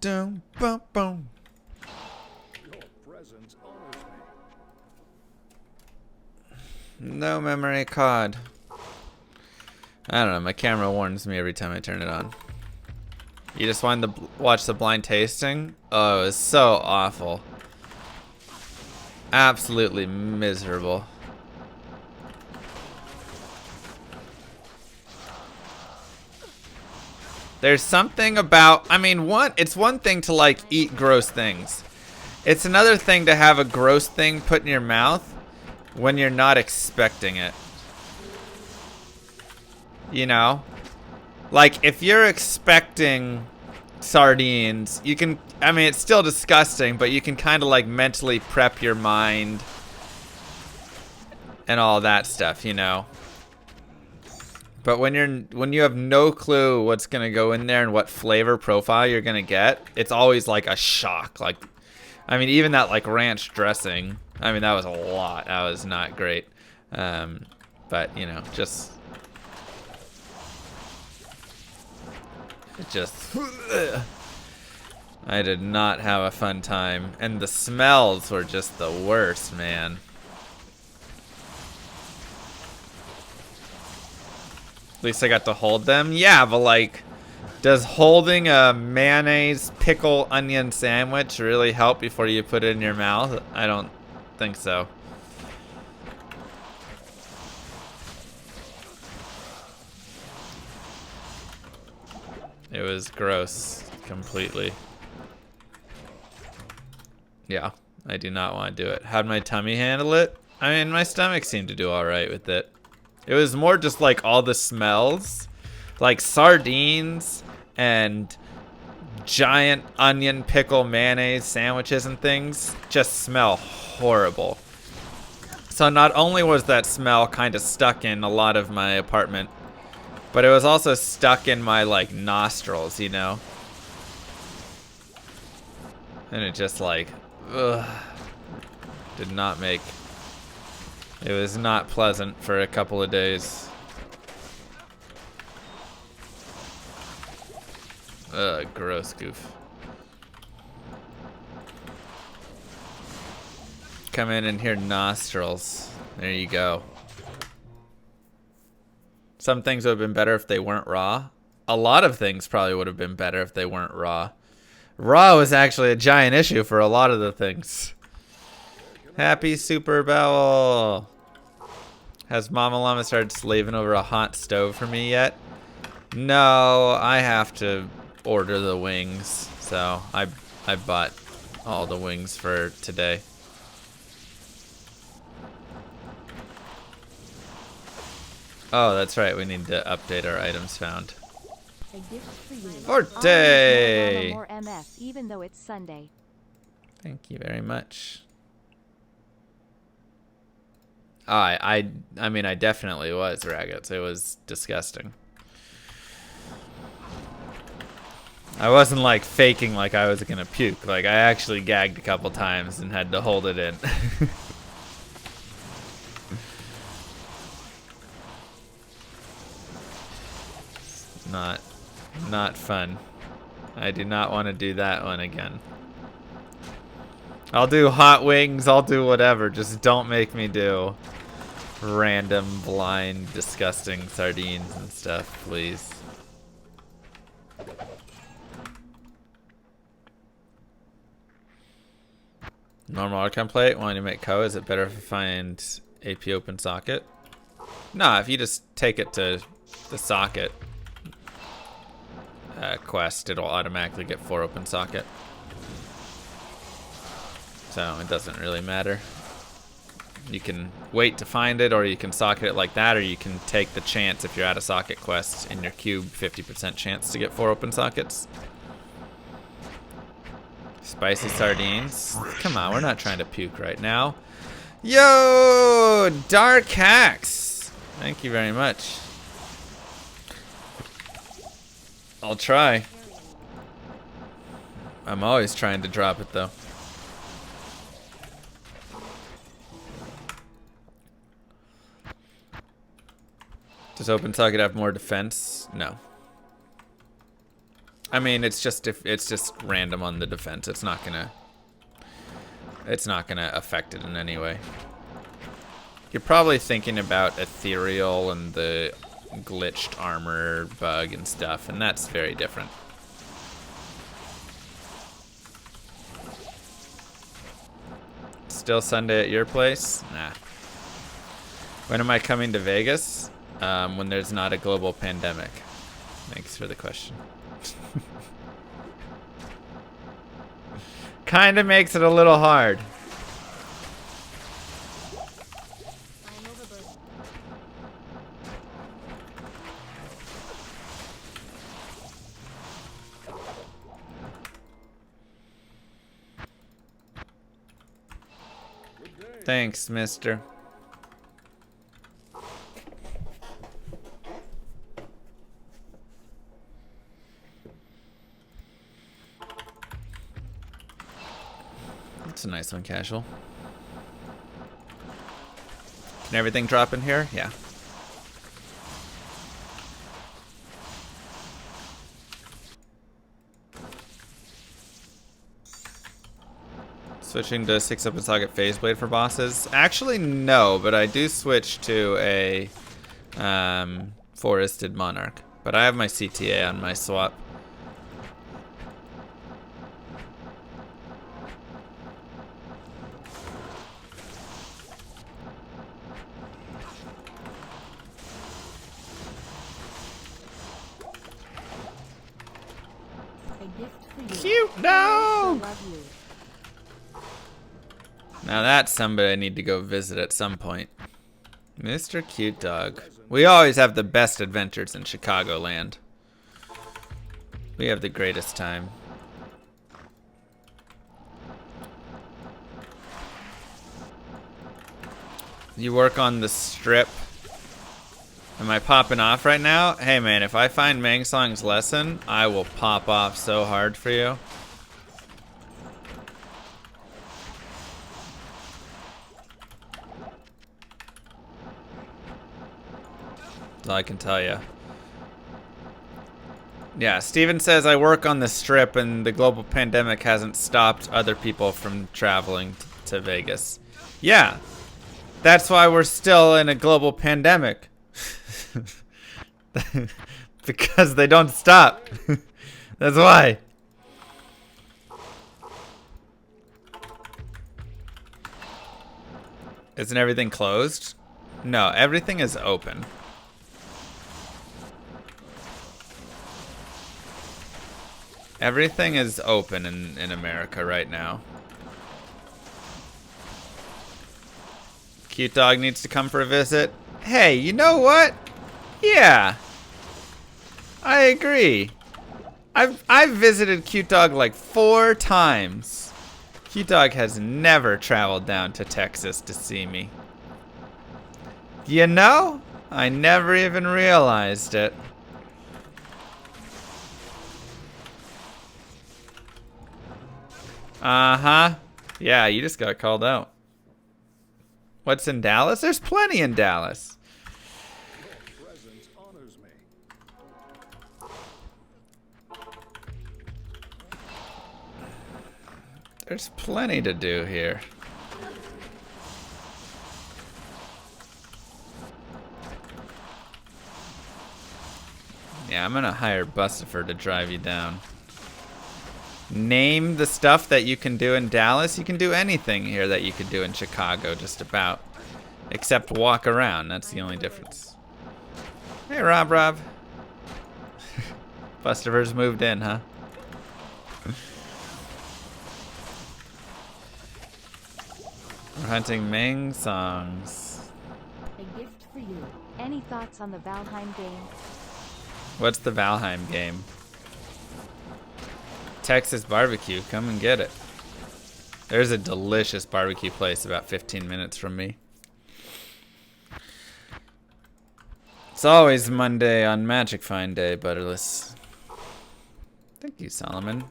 dum, bum, bum. Your presence honors me. No memory card. I don't know. My camera warns me every time I turn it on. You just wanted to watch the blind tasting? Oh, it was so awful. Absolutely miserable. There's something about, I mean, it's one thing to like eat gross things. It's another thing to have a gross thing put in your mouth when you're not expecting it. You know? Like, if you're expecting sardines, you can, I mean, it's still disgusting, but you can kind of like mentally prep your mind and all that stuff, you know? But when you have no clue what's gonna go in there and what flavor profile you're gonna get, it's always like a shock. Like, I mean, even that like ranch dressing, I mean, that was a lot. That was not great. But you know, I did not have a fun time, and the smells were just the worst, man. At least I got to hold them. Yeah, but like, does holding a mayonnaise pickle onion sandwich really help before you put it in your mouth? I don't think so. It was gross, completely. Yeah, I do not want to do it. How'd my tummy handle it? I mean, my stomach seemed to do alright with it. It was more just like all the smells. Like sardines and giant onion pickle mayonnaise sandwiches and things just smell horrible. So not only was that smell kind of stuck in a lot of my apartment, but it was also stuck in my like nostrils, you know? And it just like, ugh, did not make, it was not pleasant for a couple of days. Ugh, gross goof. Come in and hear nostrils. There you go. Some things would have been better if they weren't raw. A lot of things probably would have been better if they weren't raw. Raw was actually a giant issue for a lot of the things. Happy Super Bowel. Has Mama Llama started slaving over a hot stove for me yet? No, I have to order the wings. So I bought all the wings for today. Oh, that's right. We need to update our items found. A gift for you. Forte! More MF, even though it's Sunday. Thank you very much. I mean, I definitely was, Raggets. It was disgusting. I wasn't like faking like I was gonna puke. Like I actually gagged a couple times and had to hold it in. Not fun. I do not want to do that one again. I'll do hot wings, I'll do whatever. Just don't make me do random, blind, disgusting sardines and stuff, please. Normal outcome plate, wanting to make co, is it better if I find AP open socket? Nah, if you just take it to the socket quest, it'll automatically get 4 open socket. So it doesn't really matter. You can wait to find it, or you can socket it like that, or you can take the chance if you're at a socket quest in your cube, 50% chance to get 4 open sockets. Spicy sardines. Come on, we're not trying to puke right now. Yo, Dark Hacks. Thank you very much. I'll try. I'm always trying to drop it though. Does open socket have more defense? No. I mean, it's just random on the defense. It's not gonna affect it in any way. You're probably thinking about ethereal and the glitched armor bug and stuff, and that's very different. Still Sunday at your place? Nah. When am I coming to Vegas? When there's not a global pandemic. Thanks for the question. Kinda makes it a little hard. Thanks, mister. That's a nice one, casual. Can everything drop in here? Yeah. Switching to 6-up and socket phase blade for bosses? Actually, no, but I do switch to a forested monarch. But I have my CTA on my swap. A gift for you. Cute dog! Love you. Now that's somebody I need to go visit at some point. Mr. Cute Dog. We always have the best adventures in Chicagoland. We have the greatest time. You work on the strip. Am I popping off right now? Hey man, if I find Mang Song's lesson, I will pop off so hard for you. That's all I can tell you. Yeah, Steven says I work on the strip and the global pandemic hasn't stopped other people from traveling to Vegas. Yeah, that's why we're still in a global pandemic. Because they don't stop. That's why. Isn't everything closed? No, everything is open. Everything is open in America right now. Cute Dog needs to come for a visit. Hey, you know what? Yeah. I agree. I've visited Cute Dog like 4 times. Cute Dog has never traveled down to Texas to see me. You know? I never even realized it. Uh-huh. Yeah, you just got called out. What's in Dallas? There's plenty in Dallas. Your presence honors me. There's plenty to do here. Yeah, I'm gonna hire Bustifer to drive you down. Name the stuff that you can do in Dallas. You can do anything here that you could do in Chicago, just about. Except walk around. That's the only difference. Hey, Rob. Bustifer's moved in, huh? We're hunting Ming songs. A gift for you. Any thoughts on the Valheim game? What's the Valheim game? Texas barbecue. Come and get it. There's a delicious barbecue place about 15 minutes from me. It's always Monday on Magic Find Day, Butterless. Thank you, Solomon.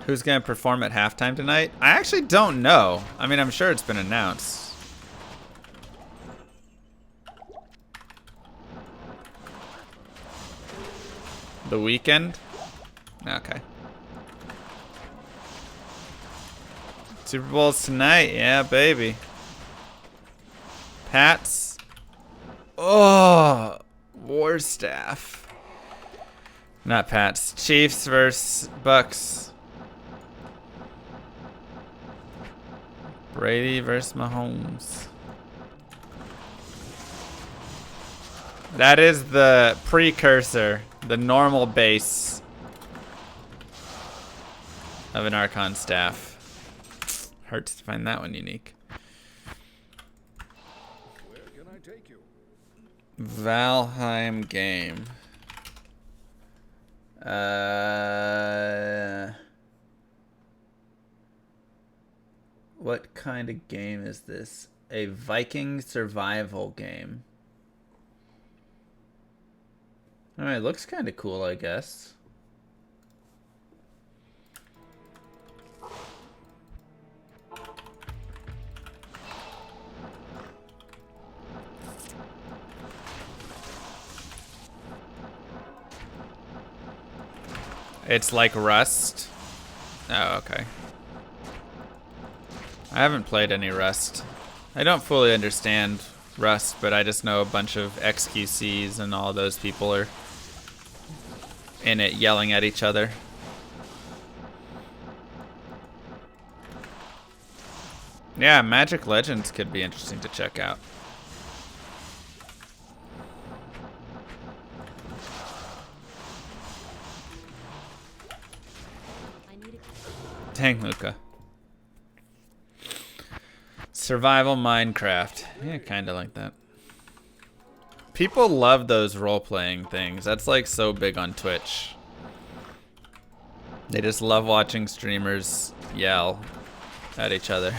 Who's going to perform at halftime tonight? I actually don't know. I mean, I'm sure it's been announced. The weekend? Okay. Super Bowl's tonight, yeah, baby. Pats. Oh, War Staff. Not Pats. Chiefs versus Bucks. Brady versus Mahomes. That is the precursor, the normal base of an Archon staff. Hurts to find that one unique. Where can I take you? Valheim game. What kind of game is this? A Viking survival game. Alright, looks kind of cool, I guess. It's like Rust. Oh, okay. I haven't played any Rust. I don't fully understand Rust, but I just know a bunch of XQCs and all those people are in it yelling at each other. Yeah, Magic Legends could be interesting to check out. Dang, Luca. Survival Minecraft. Yeah, kind of like that. People love those role-playing things. That's like so big on Twitch. They just love watching streamers yell at each other.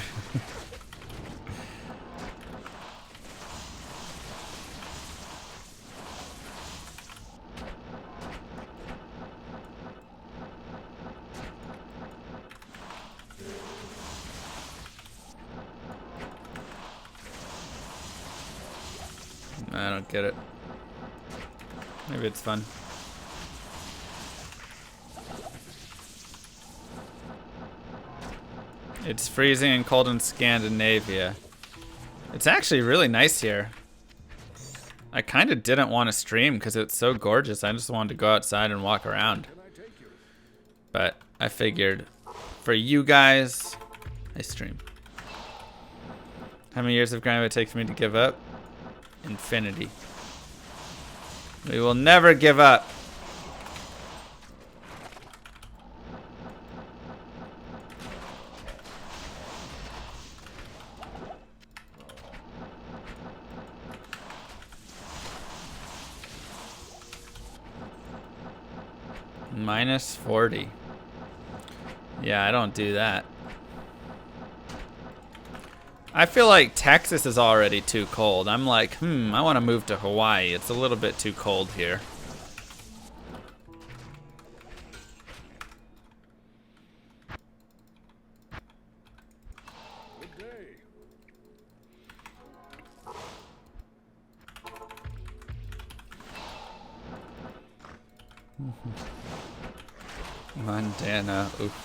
I don't get it. Maybe it's fun. It's freezing and cold in Scandinavia. It's actually really nice here. I kind of didn't want to stream because it's so gorgeous. I just wanted to go outside and walk around. But I figured for you guys, I stream. How many years of grind would it take for me to give up? Infinity. We will never give up. Minus 40. Yeah, I don't do that. I feel like Texas is already too cold. I'm like, I want to move to Hawaii. It's a little bit too cold here. Good day. Montana. Oof.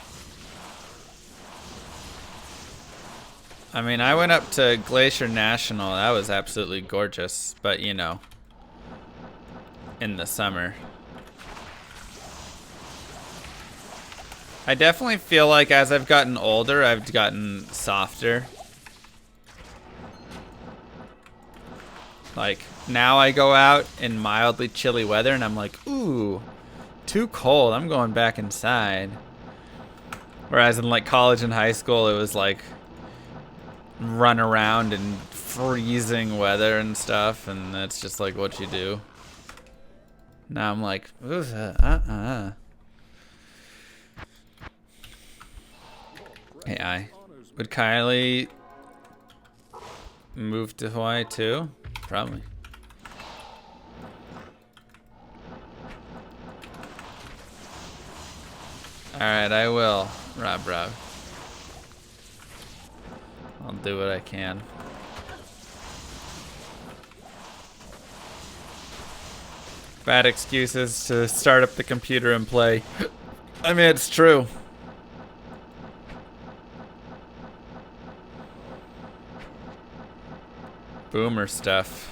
I mean, I went up to Glacier National. That was absolutely gorgeous. But, you know, in the summer. I definitely feel like as I've gotten older, I've gotten softer. Like, now I go out in mildly chilly weather and I'm like, ooh, too cold. I'm going back inside. Whereas in like college and high school, it was like run around in freezing weather and stuff, and that's just like what you do. Now I'm like, ooh, Hey, would Kylie move to Hawaii too? Probably. Alright, I will, Rob. I'll do what I can. Bad excuses to start up the computer and play. I mean, it's true. Boomer stuff.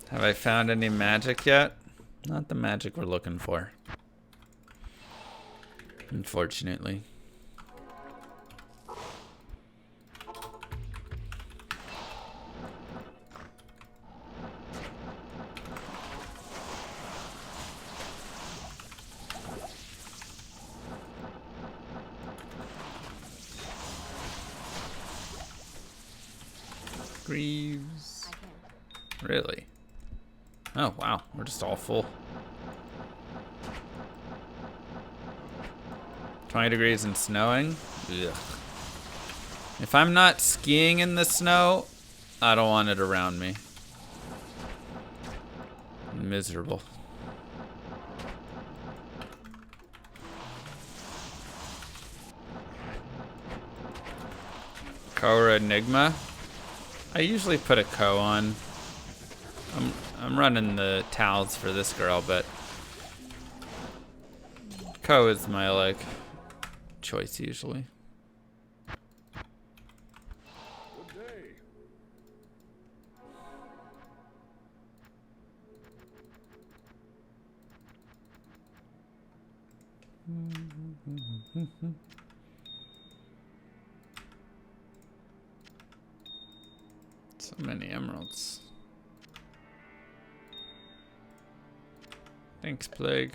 Have I found any magic yet? Not the magic we're looking for. Unfortunately. Greaves. Really? Oh, wow. We're just all full. 20 degrees and snowing? Ugh. If I'm not skiing in the snow, I don't want it around me. Miserable. Cora Enigma? I usually put a Co on. I'm running the towels for this girl, but Co is my like choice usually. Good day. So many emeralds. Thanks, Plague.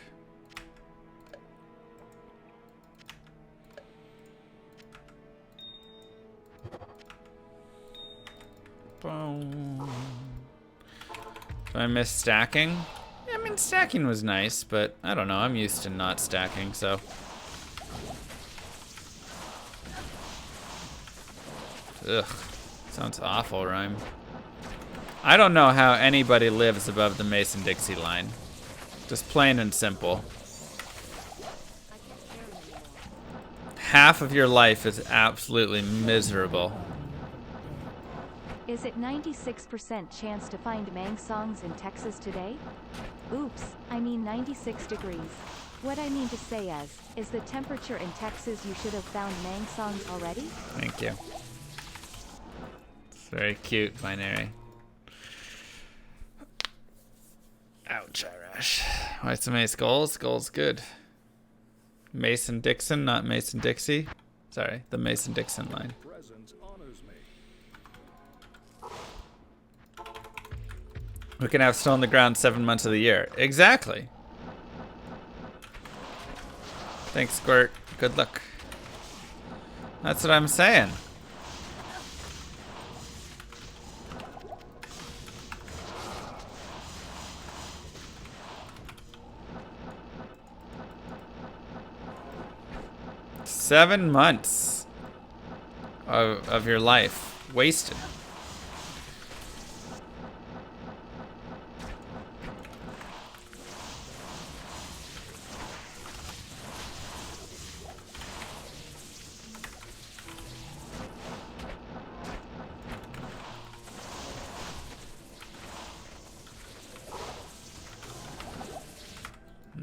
Boom. Do I miss stacking? Yeah, I mean, stacking was nice, but I don't know. I'm used to not stacking, so. Ugh. Sounds awful, Rhyme. I don't know how anybody lives above the Mason-Dixie line. Just plain and simple. Half of your life is absolutely miserable. Is it 96% chance to find Mang songs in Texas today? Oops, I mean 96 degrees. What I mean to say is the temperature in Texas you should have found Mang songs already? Thank you. It's very cute, Binary. Ouch, Irish. Why some ace goals? Goals good. Mason Dixon, not Mason Dixie. Sorry, the Mason Dixon line. Presence honors me. We can have snow on the ground 7 months of the year. Exactly. Thanks, Squirt. Good luck. That's what I'm saying. Seven months of your life wasted.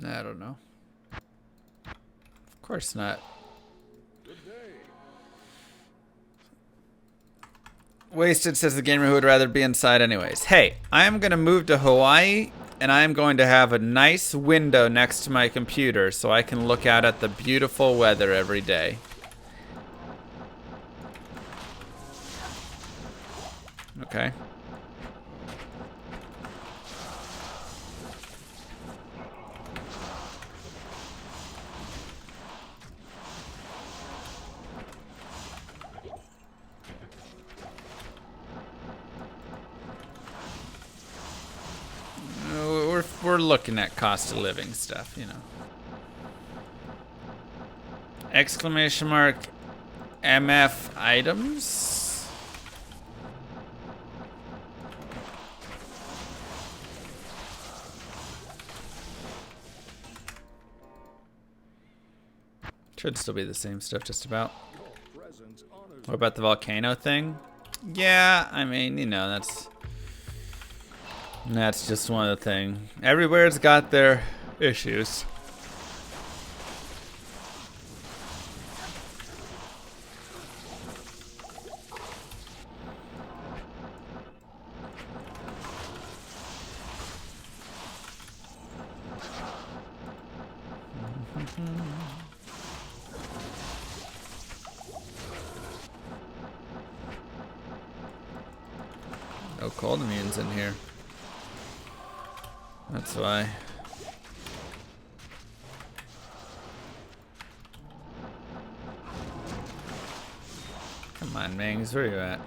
I don't know. Of course not. Wasted says the gamer who would rather be inside anyways. Hey, I am going to move to Hawaii, and I am going to have a nice window next to my computer so I can look out at the beautiful weather every day. Okay. We're looking at cost of living stuff, you know. Exclamation mark MF items. Should still be the same stuff just about. What about the volcano thing? Yeah, I mean, you know, that's And that's just one of the things. Everywhere's got their issues. No cold immunes in here. That's why. Come on, Mangs, where you at?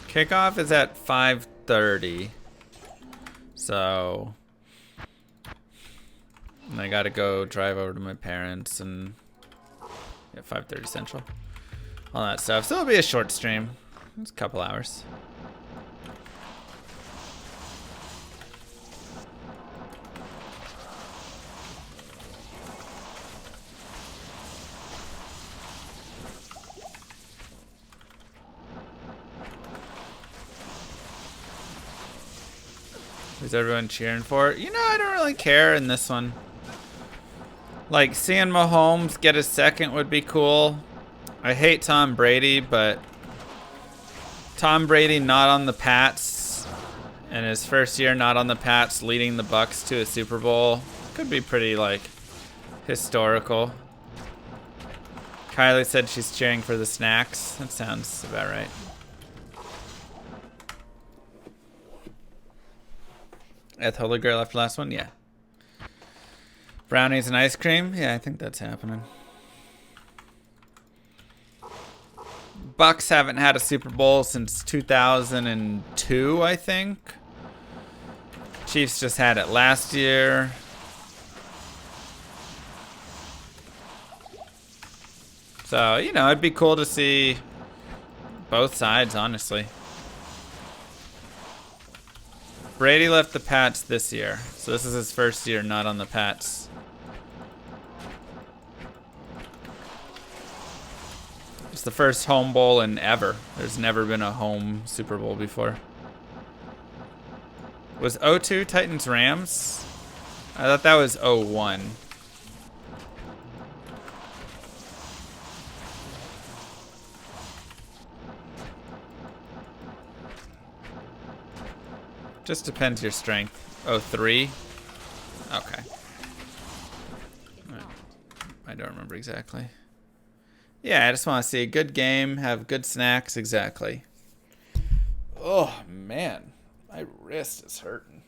Kickoff is at 5:30. So I gotta go drive over to my parents and at 5:30 Central. All that stuff. So it'll be a short stream. It's a couple hours. Who's everyone cheering for? You know, I don't really care in this one. Like, seeing Mahomes get a second would be cool. I hate Tom Brady, but Tom Brady not on the Pats and his first year not on the Pats leading the Bucks to a Super Bowl could be pretty, like, historical. Kylie said she's cheering for the snacks. That sounds about right. Eth Holy Grail after last one? Yeah. Brownies and ice cream? Yeah, I think that's happening. Bucks haven't had a Super Bowl since 2002, I think. Chiefs just had it last year. So, you know, it'd be cool to see both sides, honestly. Brady left the Pats this year, so this is his first year not on the Pats. It's the first home bowl in ever. There's never been a home Super Bowl before. Was 02 Titans Rams? I thought that was 01. Just depends your strength. 03? Okay. I don't remember exactly. Yeah, I just want to see a good game, have good snacks, exactly. Oh, man. My wrist is hurting.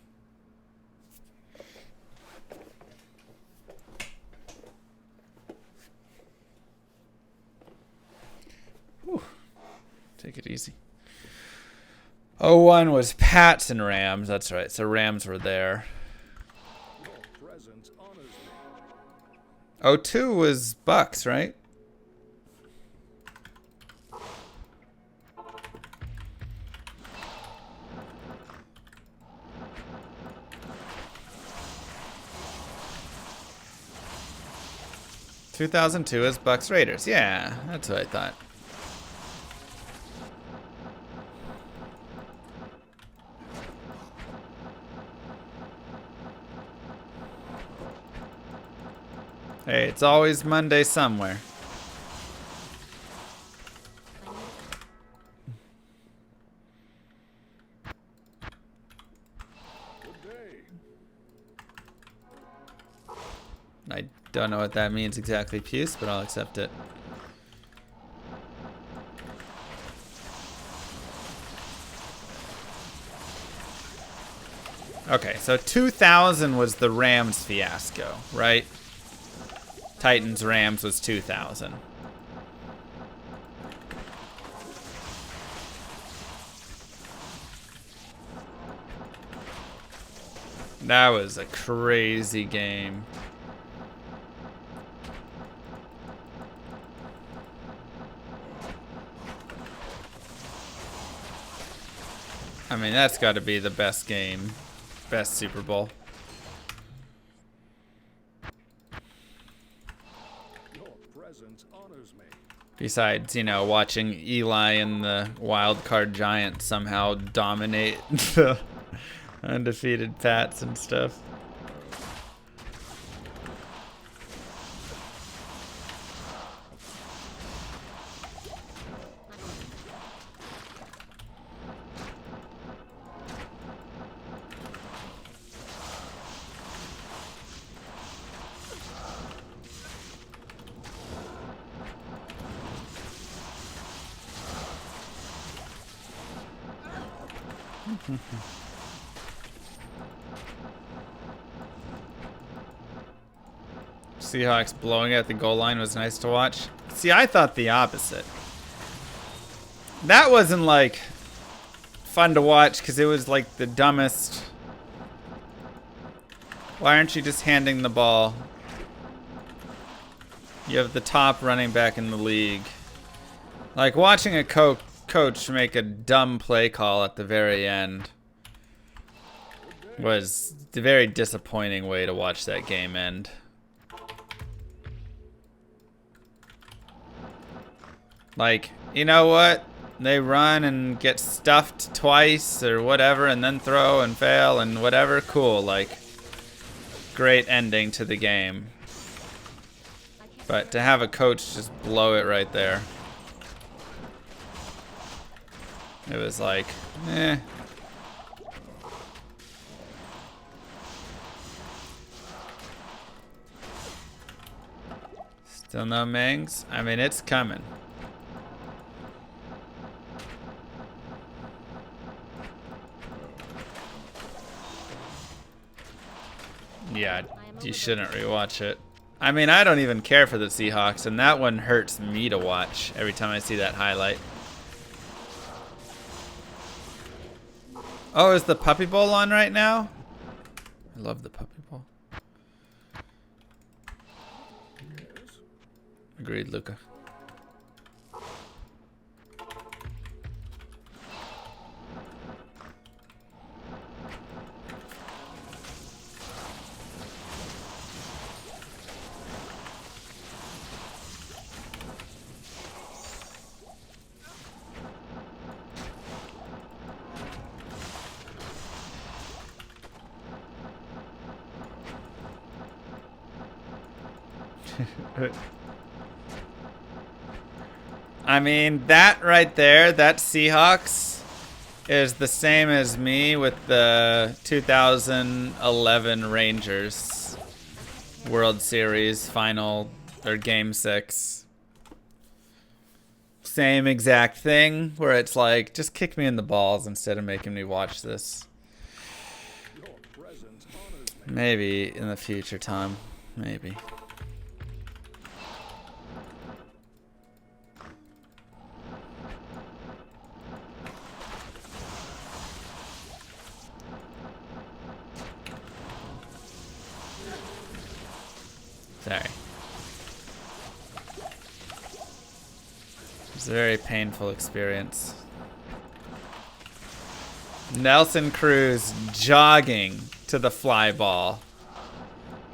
Whew. Take it easy. 01 was Pats and Rams. That's right. So Rams were there. 02 was Bucks, right? (2002) is Bucks Raiders. Yeah, that's what I thought. Hey, it's always Monday somewhere. I don't know what that means exactly, Puce, but I'll accept it. Okay, so 2000 was the Rams fiasco, right? Titans Rams was 2000. That was a crazy game. I mean, that's got to be the best game, best Super Bowl. Your presence honors me. Besides, you know, watching Eli and the wild card giant somehow dominate the undefeated Pats and stuff. Seahawks blowing at the goal line was nice to watch. See, I thought the opposite. That wasn't like fun to watch because it was like the dumbest. Why aren't you just handing the ball? You have the top running back in the league. Like watching a coach make a dumb play call at the very end was a very disappointing way to watch that game end. Like, you know what? They run and get stuffed twice or whatever and then throw and fail and whatever. Cool, like, great ending to the game. But to have a coach just blow it right there. It was like, eh. Still no Mangs? I mean, it's coming. Yeah, you shouldn't rewatch it. I mean, I don't even care for the Seahawks, and that one hurts me to watch every time I see that highlight. Oh, is the Puppy Bowl on right now? I love the Puppy Bowl. Agreed, Luca. I mean, that right there, that Seahawks is the same as me with the 2011 Rangers World Series final, or Game 6. Same exact thing, where it's like, just kick me in the balls instead of making me watch this. Maybe in the future, Tom. Maybe. Sorry. It's a very painful experience. Nelson Cruz jogging to the fly ball.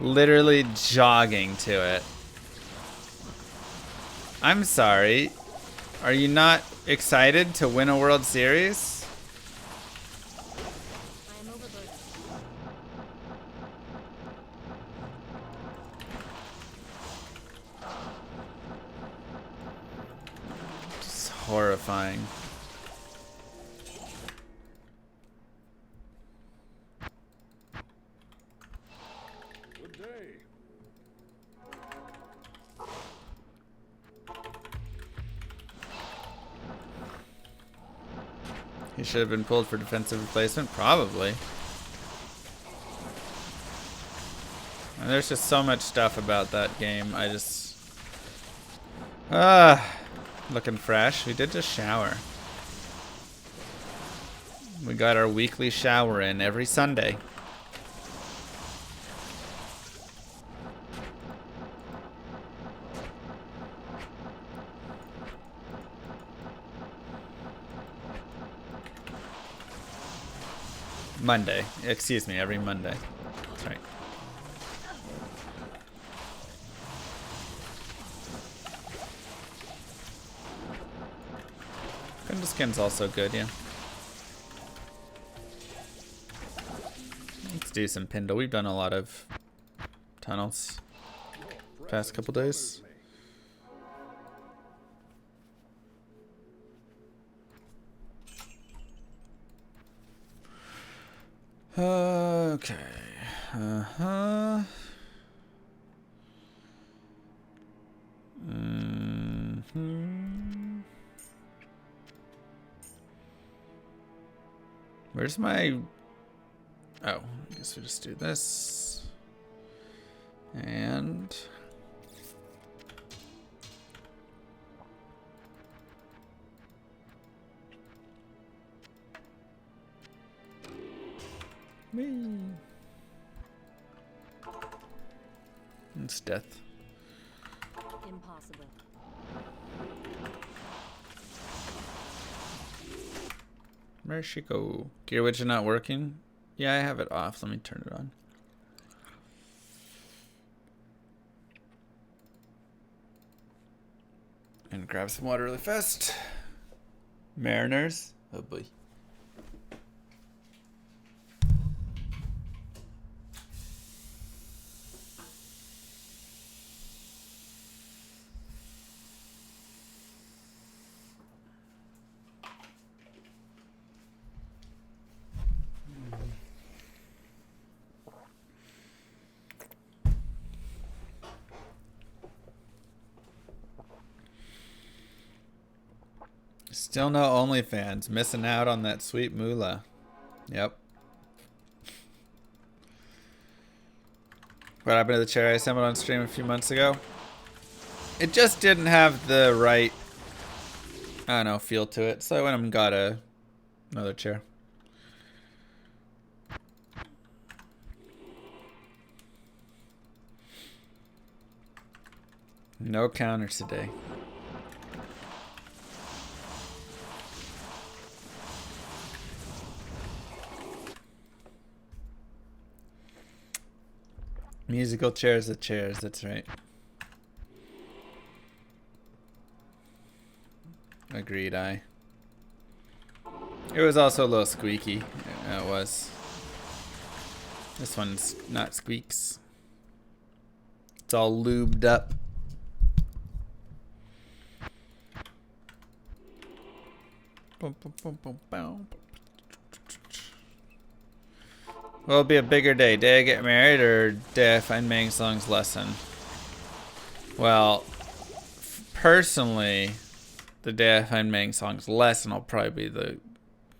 Literally jogging to it. I'm sorry. Are you not excited to win a World Series? Horrifying. Good day. He should have been pulled for defensive replacement, probably. And there's just so much stuff about that game. I just looking fresh. We did just shower. We got our weekly shower in every Sunday. Monday. Excuse me, every Monday. That's right. The skin's also good, yeah. Let's do some Pindle. We've done a lot of tunnels past couple days. Okay. Where's my... Oh, I guess we just do this. And... Whee. It's death. Impossible. Where'd she go? Gear widget not working? Yeah, I have it off. Let me turn it on. And grab some water really fast. Mariners. Oh boy. Still no OnlyFans. Missing out on that sweet moolah. Yep. What happened to the chair I assembled on stream a few months ago? It just didn't have the right, I don't know, feel to it. So I went and got another chair. No counters today. Musical chairs are chairs, that's right. Agreed, It was also a little squeaky. Yeah, it was. This one's not squeaks. It's all lubed up. Boom, boom, boom, boom, boom. Will it be a bigger day? Day I get married or day I find Mang Song's lesson? Well, personally, the day I find Mang Song's lesson will probably be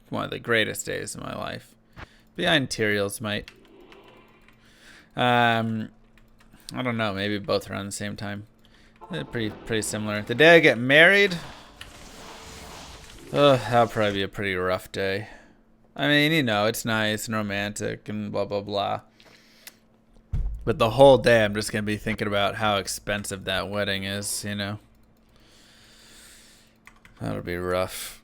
one of the greatest days of my life. Behind Tyrael's might. I don't know. Maybe both around the same time. They're pretty similar. The day I get married, that'll probably be a pretty rough day. I mean, you know, it's nice and romantic and blah, blah, blah. But the whole day, I'm just going to be thinking about how expensive that wedding is, you know. That'll be rough.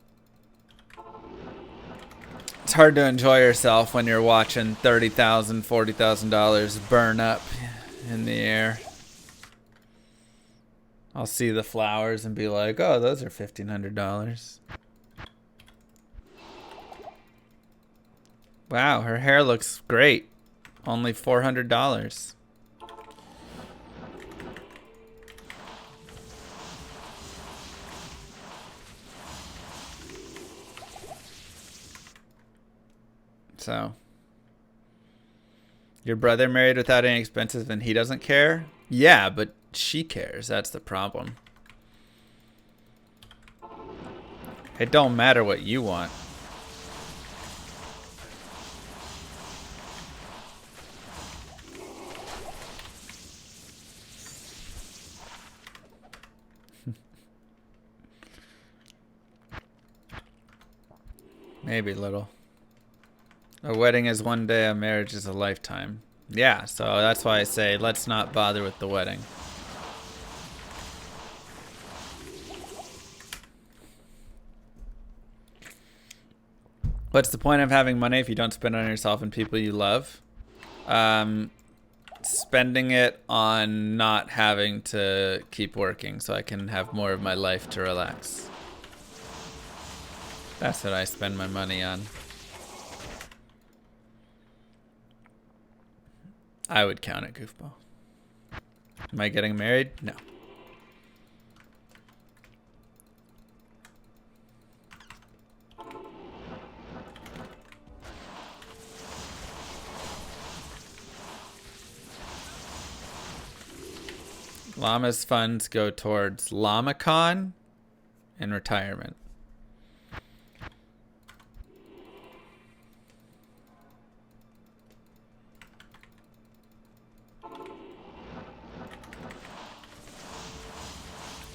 It's hard to enjoy yourself when you're watching $30,000, $40,000 burn up in the air. I'll see the flowers and be like, oh, those are $1,500. Wow, her hair looks great. Only $400. So, your brother married without any expenses and he doesn't care? Yeah, but she cares. That's the problem. It don't matter what you want. Maybe little. A wedding is one day, a marriage is a lifetime. Yeah, so that's why I say let's not bother with the wedding. What's the point of having money if you don't spend it on yourself and people you love? Spending it on not having to keep working so I can have more of my life to relax. That's what I spend my money on. I would count it, goofball. Am I getting married? No. Llama's funds go towards LlamaCon and retirement.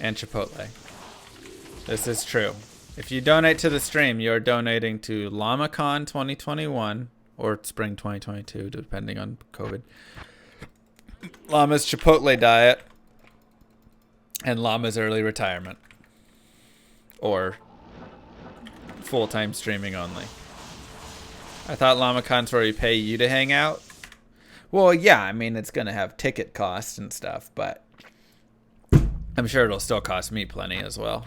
And Chipotle. This is true. If you donate to the stream, you're donating to LlamaCon 2021 or Spring 2022, depending on COVID. Llama's Chipotle diet and Llama's early retirement. Or full-time streaming only. I thought LlamaCon's where we pay you to hang out. Well, yeah, I mean, it's going to have ticket costs and stuff, but I'm sure it'll still cost me plenty as well.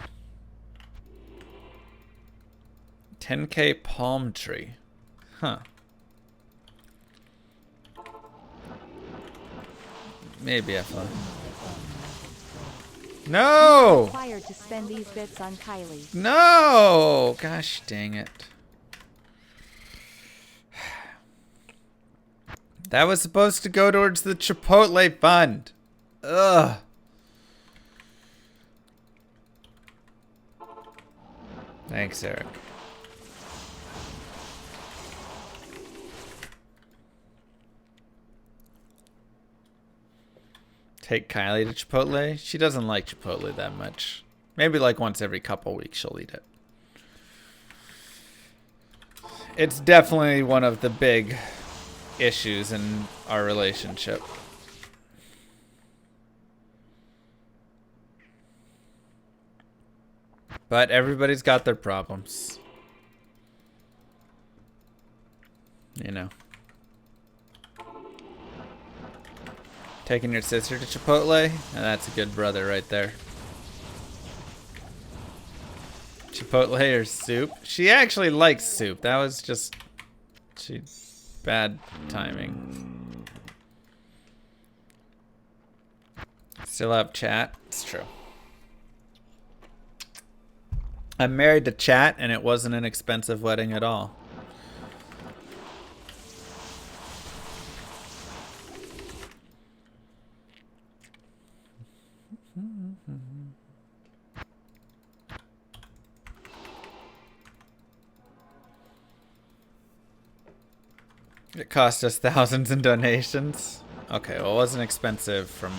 10K palm tree. Huh. Maybe I thought. No! Required to spend these bits on Kylie. No! Gosh dang it. That was supposed to go towards the Chipotle fund. Ugh. Thanks, Eric. Take Kylie to Chipotle? She doesn't like Chipotle that much. Maybe like once every couple weeks she'll eat it. It's definitely one of the big issues in our relationship. But everybody's got their problems. You know. Taking your sister to Chipotle? That's a good brother right there. Chipotle or soup? She actually likes soup. That was just... bad timing. Still up, chat? It's true. I'm married to chat, and it wasn't an expensive wedding at all. It cost us thousands in donations. Okay, well, it wasn't expensive from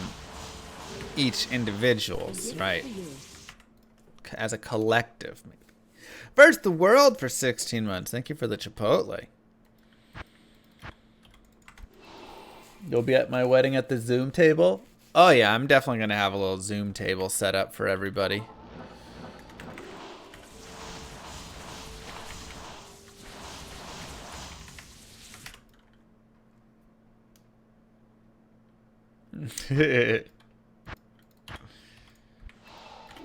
each individual's, right? As a collective, maybe. First the world for 16 months. Thank you for the Chipotle. You'll be at my wedding at the Zoom table? Oh yeah, I'm definitely going to have a little Zoom table set up for everybody.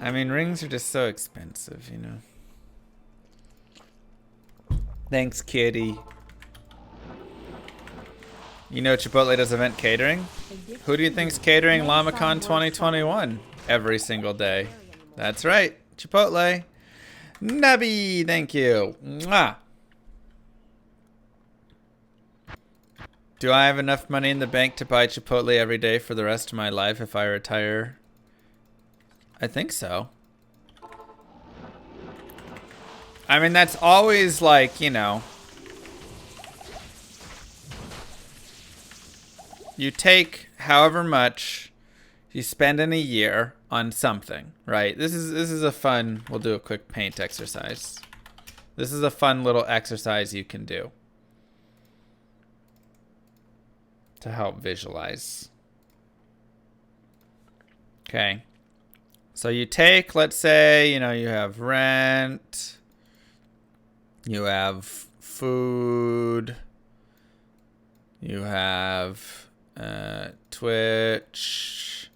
I mean, rings are just so expensive, you know. Thanks, kitty. You know Chipotle does event catering? Who do you think's catering LlamaCon 2021 every single day? That's right, Chipotle. Nubby, thank you. Mwah. Do I have enough money in the bank to buy Chipotle every day for the rest of my life if I retire? I think so. I mean, that's always like, you know, you take however much you spend in a year on something, right? This is a fun, we'll do a quick paint exercise. This is a fun little exercise you can do to help visualize. Okay. So you take, let's say, you know, you have rent, you have food, you have Twitch,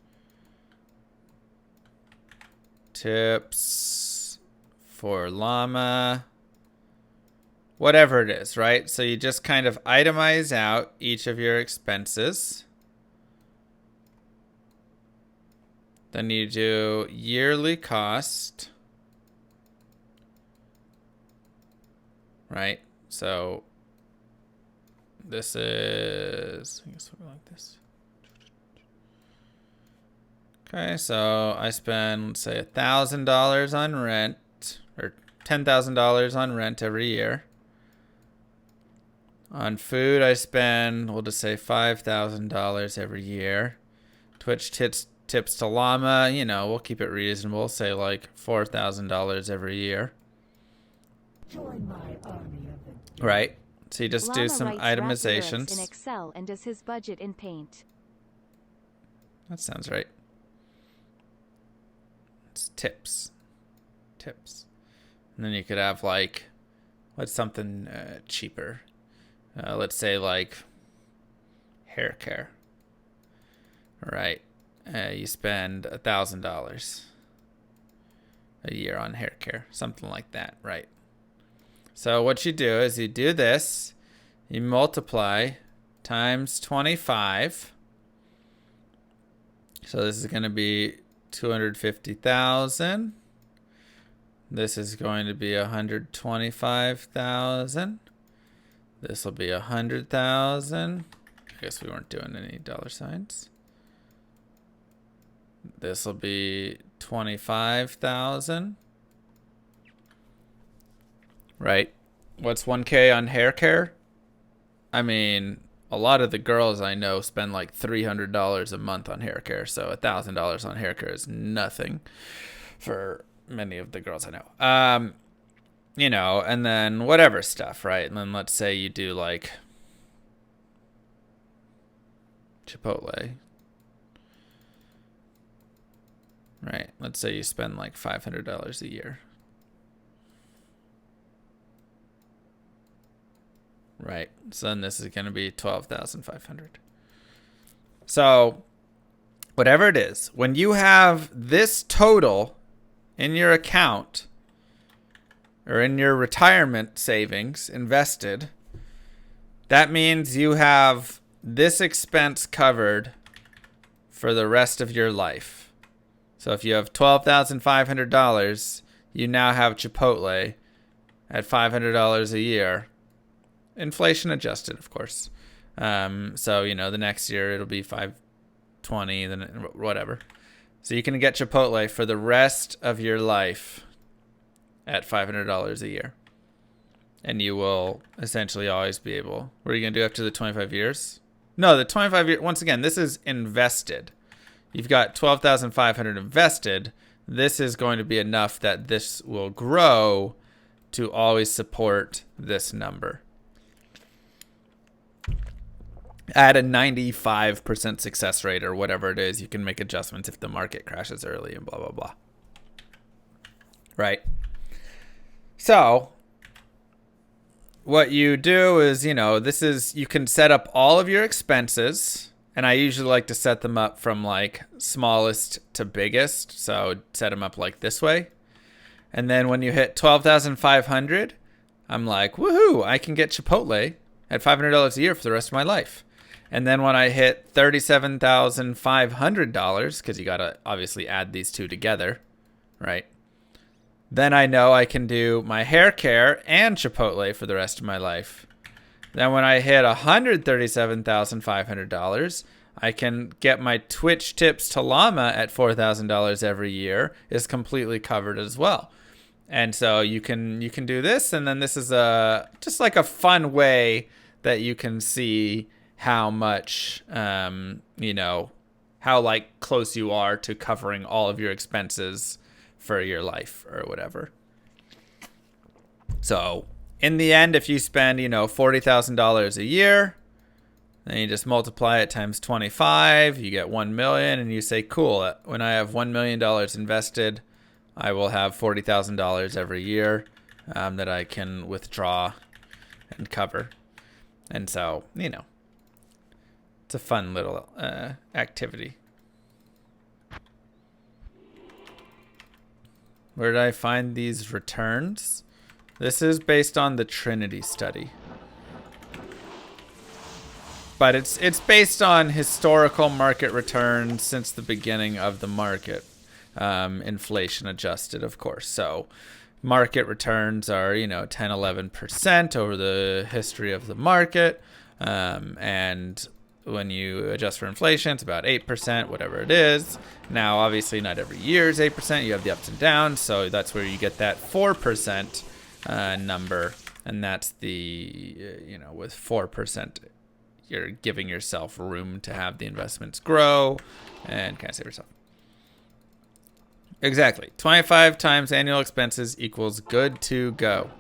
tips for llama, whatever it is, right? So you just kind of itemize out each of your expenses. Then you do yearly cost. Right? So this is, I guess something like this. Okay, so I spend, let's say, $1,000 on rent, or $10,000 on rent every year. On food, I spend, we'll just say $5,000 every year. Twitch tips to Llama, you know, we'll keep it reasonable, say like $4,000 every year. Join my army of the Right? So you just do Llama some writes rap lyrics in itemizations. Excel and does his budget in Paint. That sounds right. It's tips. And then you could have like, what's something cheaper? Let's say like hair care. All right. You spend $1,000 a year on hair care, something like that, right? So what you do is you do this, you multiply times 25. So this is going to be 250,000. This is going to be 125,000. This will be 100,000. I guess we weren't doing any dollar signs. This will be 25,000. Right? What's 1K on hair care? I mean, a lot of the girls I know spend like $300 a month on hair care, so $1,000 on hair care is nothing for many of the girls I know. You know, and then whatever stuff, right? And then let's say you do like Chipotle. Right. Let's say you spend like $500 a year. Right. So then this is going to be 12,500. So whatever it is, when you have this total in your account or in your retirement savings invested, that means you have this expense covered for the rest of your life. So if you have $12,500, you now have Chipotle at $500 a year. Inflation adjusted, of course. So, you know, the next year it'll be $520, then whatever. So you can get Chipotle for the rest of your life at $500 a year. And you will essentially always be able... What are you going to do after the 25 years? No, the 25 years... Once again, this is invested. You've got $12,500 invested. This is going to be enough that this will grow to always support this number. At a 95% success rate or whatever it is, you can make adjustments if the market crashes early and blah, blah, blah. Right? So, what you do is, you know, this is, you can set up all of your expenses. And I usually like to set them up from like smallest to biggest. So set them up like this way. And then when you hit 12,500, I'm like, woohoo, I can get Chipotle at $500 a year for the rest of my life. And then when I hit $37,500, because you got to obviously add these two together, right? Then I know I can do my hair care and Chipotle for the rest of my life. Then when I hit $137,500, I can get my Twitch tips to Llama at $4,000 every year is completely covered as well. And so you can do this, and then this is just like a fun way that you can see how much you know, how like close you are to covering all of your expenses for your life or whatever. So in the end, if you spend, you know, $40,000 a year, then you just multiply it times 25, you get 1 million, and you say, cool, when I have $1 million invested, I will have $40,000 every year that I can withdraw and cover. And so, you know, it's a fun little activity. Where did I find these returns? This is based on the Trinity study. But it's based on historical market returns since the beginning of the market. Inflation adjusted, of course. So market returns are, 10, 11% over the history of the market. And when you adjust for inflation, it's about 8%, whatever it is. Now, obviously, not every year is 8%. You have the ups and downs. So that's where you get that 4% number. And that's the, with 4%, you're giving yourself room to have the investments grow and kind of save yourself. Exactly. 25 times annual expenses equals good to go.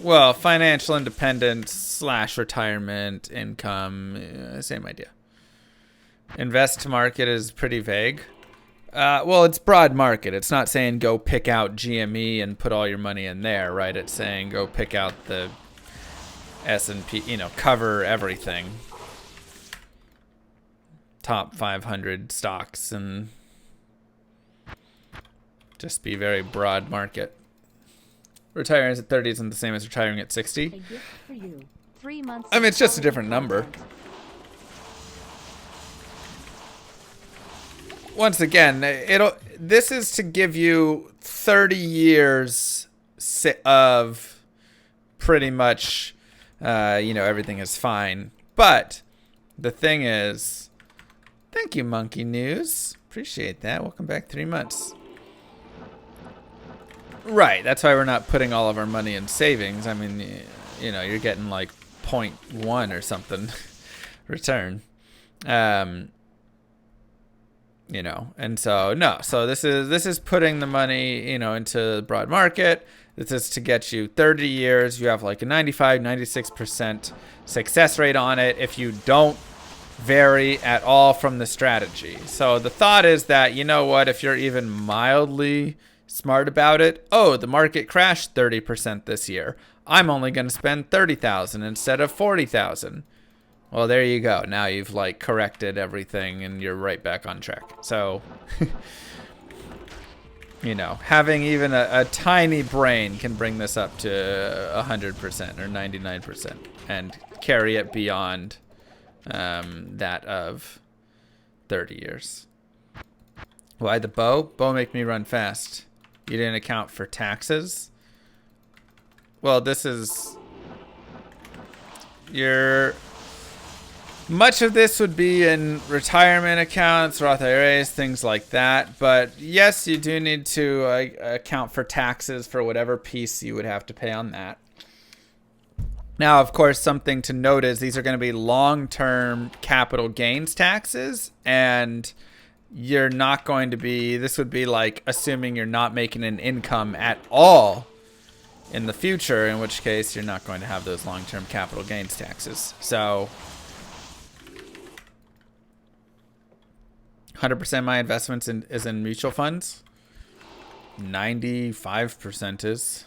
Well, financial independence / retirement income, same idea. Invest to market is pretty vague. Well, it's broad market. It's not saying go pick out GME and put all your money in there, right? It's saying go pick out the S&P, cover everything. Top 500 stocks and just be very broad market. Retiring at 30 isn't the same as retiring at 60. A gift for you. 3 months. I mean, it's just a different number. Once again, this is to give you 30 years of pretty much, everything is fine. But the thing is, thank you, Monkey News. Appreciate that. Welcome back 3 months. Right. That's why we're not putting all of our money in savings. I mean, you're getting like 0.1 or something return. And so no, so this is putting the money, into the broad market. This is to get you 30 years. You have like a 95, 96% success rate on it if you don't vary at all from the strategy. So the thought is that, if you're even mildly smart about it, the market crashed 30% this year. I'm only going to spend 30,000 instead of 40,000. Well, there you go. Now you've corrected everything and you're right back on track. So, having even a tiny brain can bring this up to 100% or 99% and carry it beyond that of 30 years. Why the bow? Bow make me run fast. You didn't account for taxes? Well, this is much of this would be in retirement accounts, Roth IRAs, things like that. But yes, you do need to account for taxes for whatever piece you would have to pay on that. Now, of course, something to note is these are going to be long-term capital gains taxes, and you're not going to be, this would be like assuming you're not making an income at all in the future, in which case you're not going to have those long-term capital gains taxes. So 100% of my investments is in mutual funds. 95% is.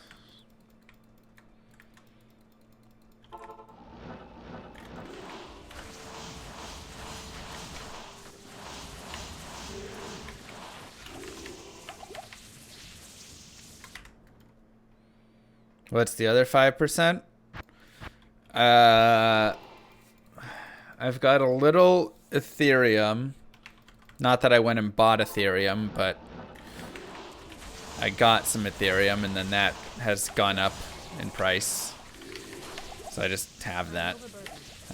What's the other 5%? I've got a little Ethereum. Not that I went and bought Ethereum, but I got some Ethereum, and then that has gone up in price. So I just have that.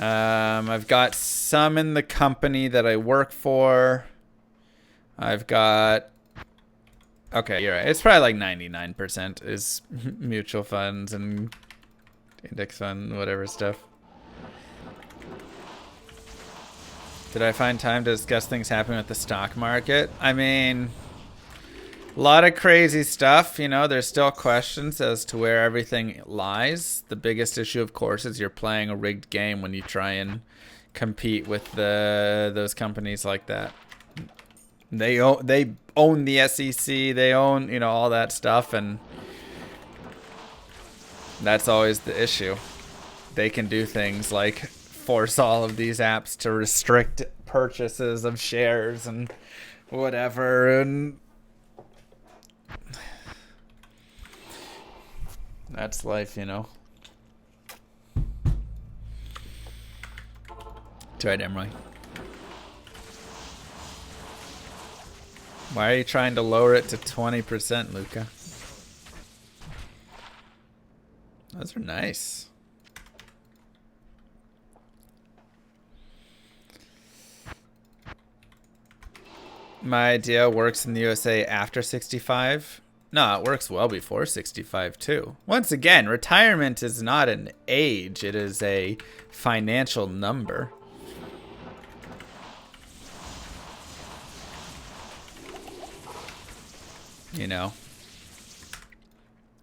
I've got some in the company that I work for. I've got... Okay, you're right. It's probably like 99% is mutual funds and index fund, whatever stuff. Did I find time to discuss things happening with the stock market? I mean, a lot of crazy stuff. There's still questions as to where everything lies. The biggest issue, of course, is you're playing a rigged game when you try and compete with those companies like that. They own the SEC. They own, all that stuff, and that's always the issue. They can do things like force all of these apps to restrict purchases of shares and whatever, and that's life, you know. That's right, Emily. Why are you trying to lower it to 20%, Luca? Those are nice. My idea works in the USA after 65. No, it works well before 65 too. Once again, retirement is not an age, it is a financial number. You know,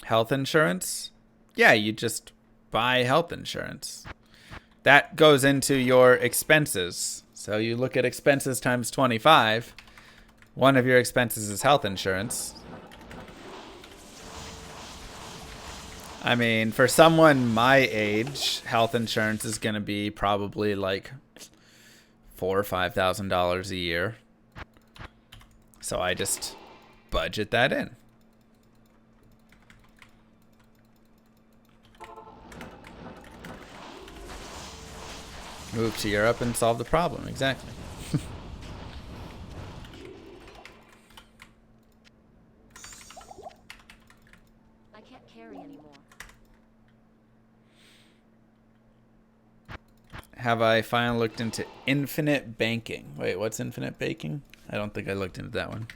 health insurance? Yeah, you just buy health insurance. That goes into your expenses. So you look at expenses times 25. One of your expenses is health insurance. I mean, for someone my age, health insurance is going to be probably like $4,000 or $5,000 a year. So I just budget that in. Move to Europe and solve the problem. Exactly. I can't carry anymore. Have I finally looked into infinite banking? Wait, what's infinite banking? I don't think I looked into that one.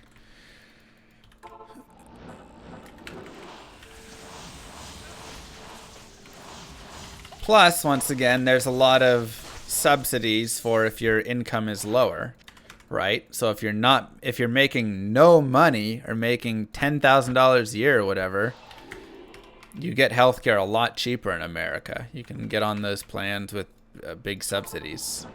Plus, once again, there's a lot of subsidies for if your income is lower, right? So if you're making no money or making $10,000 a year or whatever, you get healthcare a lot cheaper in America. You can get on those plans with big subsidies.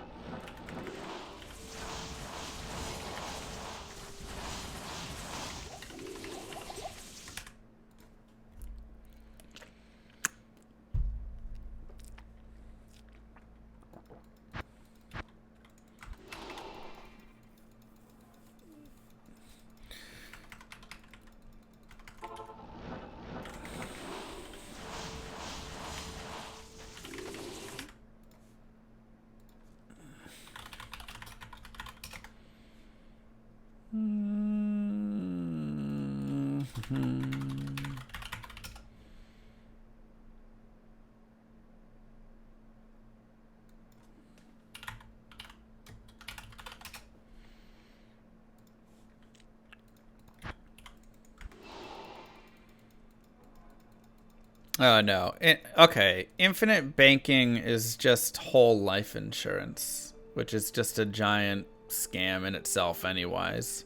Oh, no. Okay. Infinite banking is just whole life insurance, which is just a giant scam in itself anyways.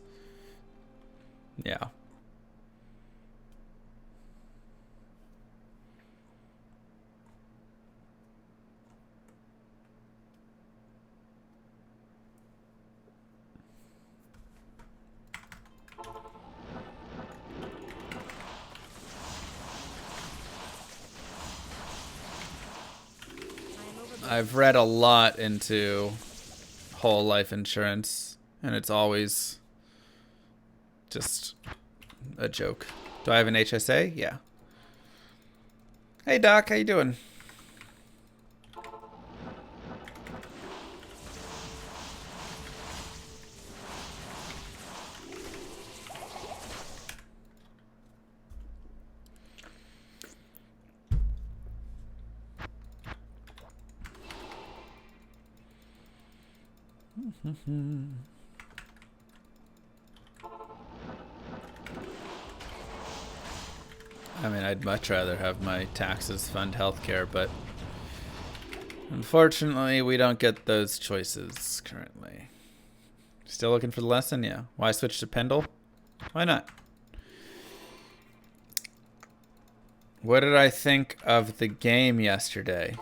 Yeah. I've read a lot into whole life insurance, and it's always just a joke. Do I have an HSA? Yeah. Hey, Doc, how you doing? I mean, I'd much rather have my taxes fund healthcare, but unfortunately, we don't get those choices currently. Still looking for the lesson? Yeah. Why switch to Pendle? Why not? What did I think of the game yesterday?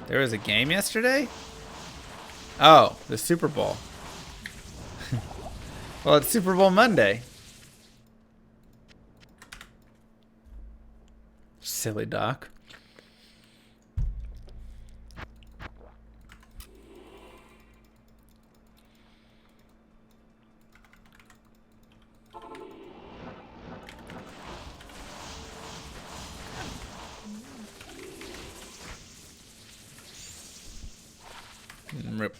There was a game yesterday? Oh, the Super Bowl. Well, it's Super Bowl Monday. Silly Doc. Rip.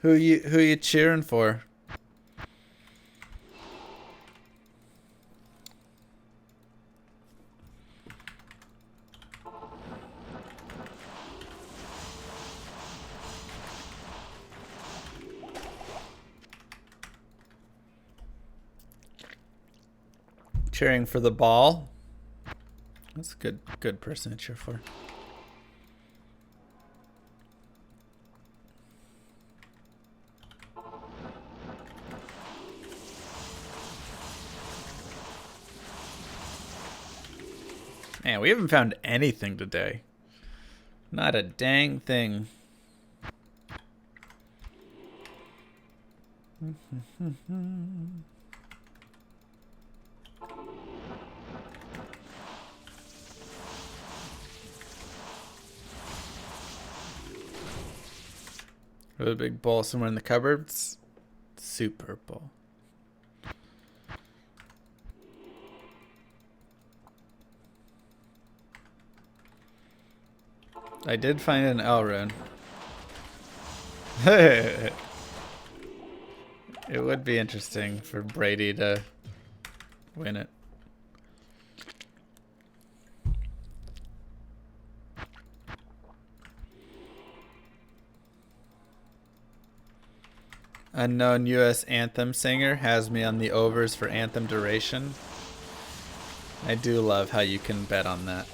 Who you cheering for? Cheering for the ball. That's a good person to cheer for. Man, we haven't found anything today. Not a dang thing. A big bowl somewhere in the cupboards. Super Bowl. I did find an L rune. It would be interesting for Brady to win it. Unknown US anthem singer has me on the overs for anthem duration. I do love how you can bet on that.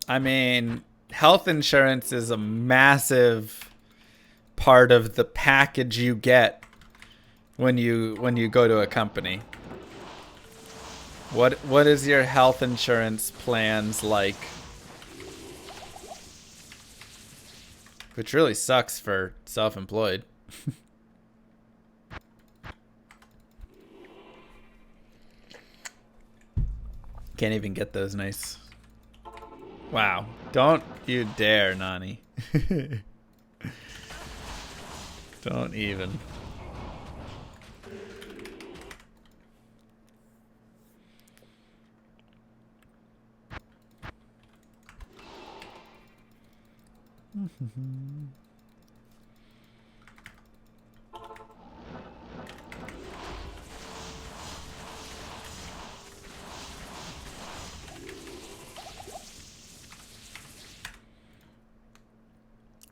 I mean, health insurance is a massive part of the package you get when you go to a company. What is your health insurance plans like? Which really sucks for self-employed. Can't even get those nice. Wow. Don't you dare, Nani. Don't even.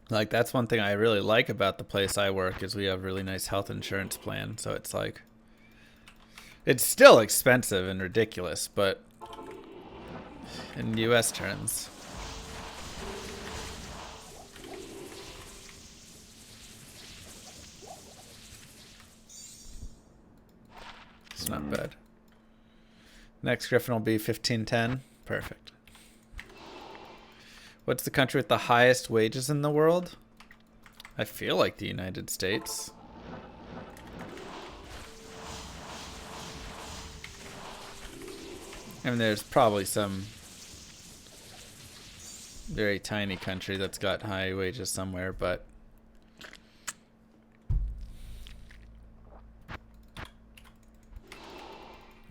Like, that's one thing I really like about the place I work is we have really nice health insurance plan. So it's like, it's still expensive and ridiculous, but in US terms. It's not bad. Next Griffin will be 1510. Perfect. What's the country with the highest wages in the world? I feel like the United States. I mean, there's probably some very tiny country that's got high wages somewhere, but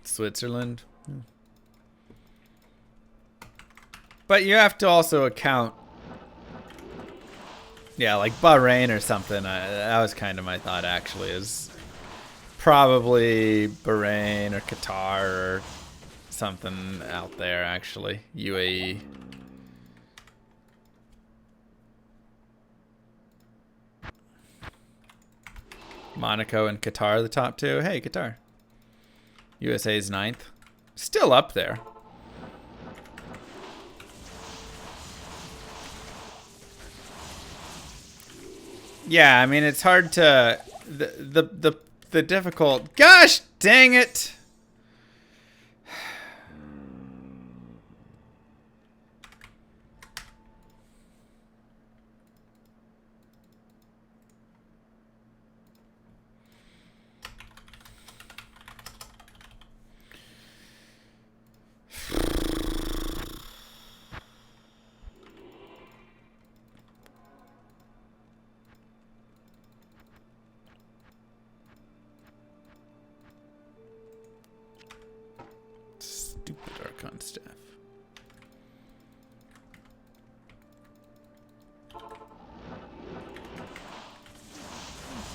Switzerland. But you have to also account, yeah, like Bahrain or something. That was kind of my thought, actually, is probably Bahrain or Qatar or something out there, actually. UAE. Monaco and Qatar are the top two. Hey, Qatar. USA's 9th. Still up there. Yeah, I mean, it's hard to the difficult. Gosh, dang it.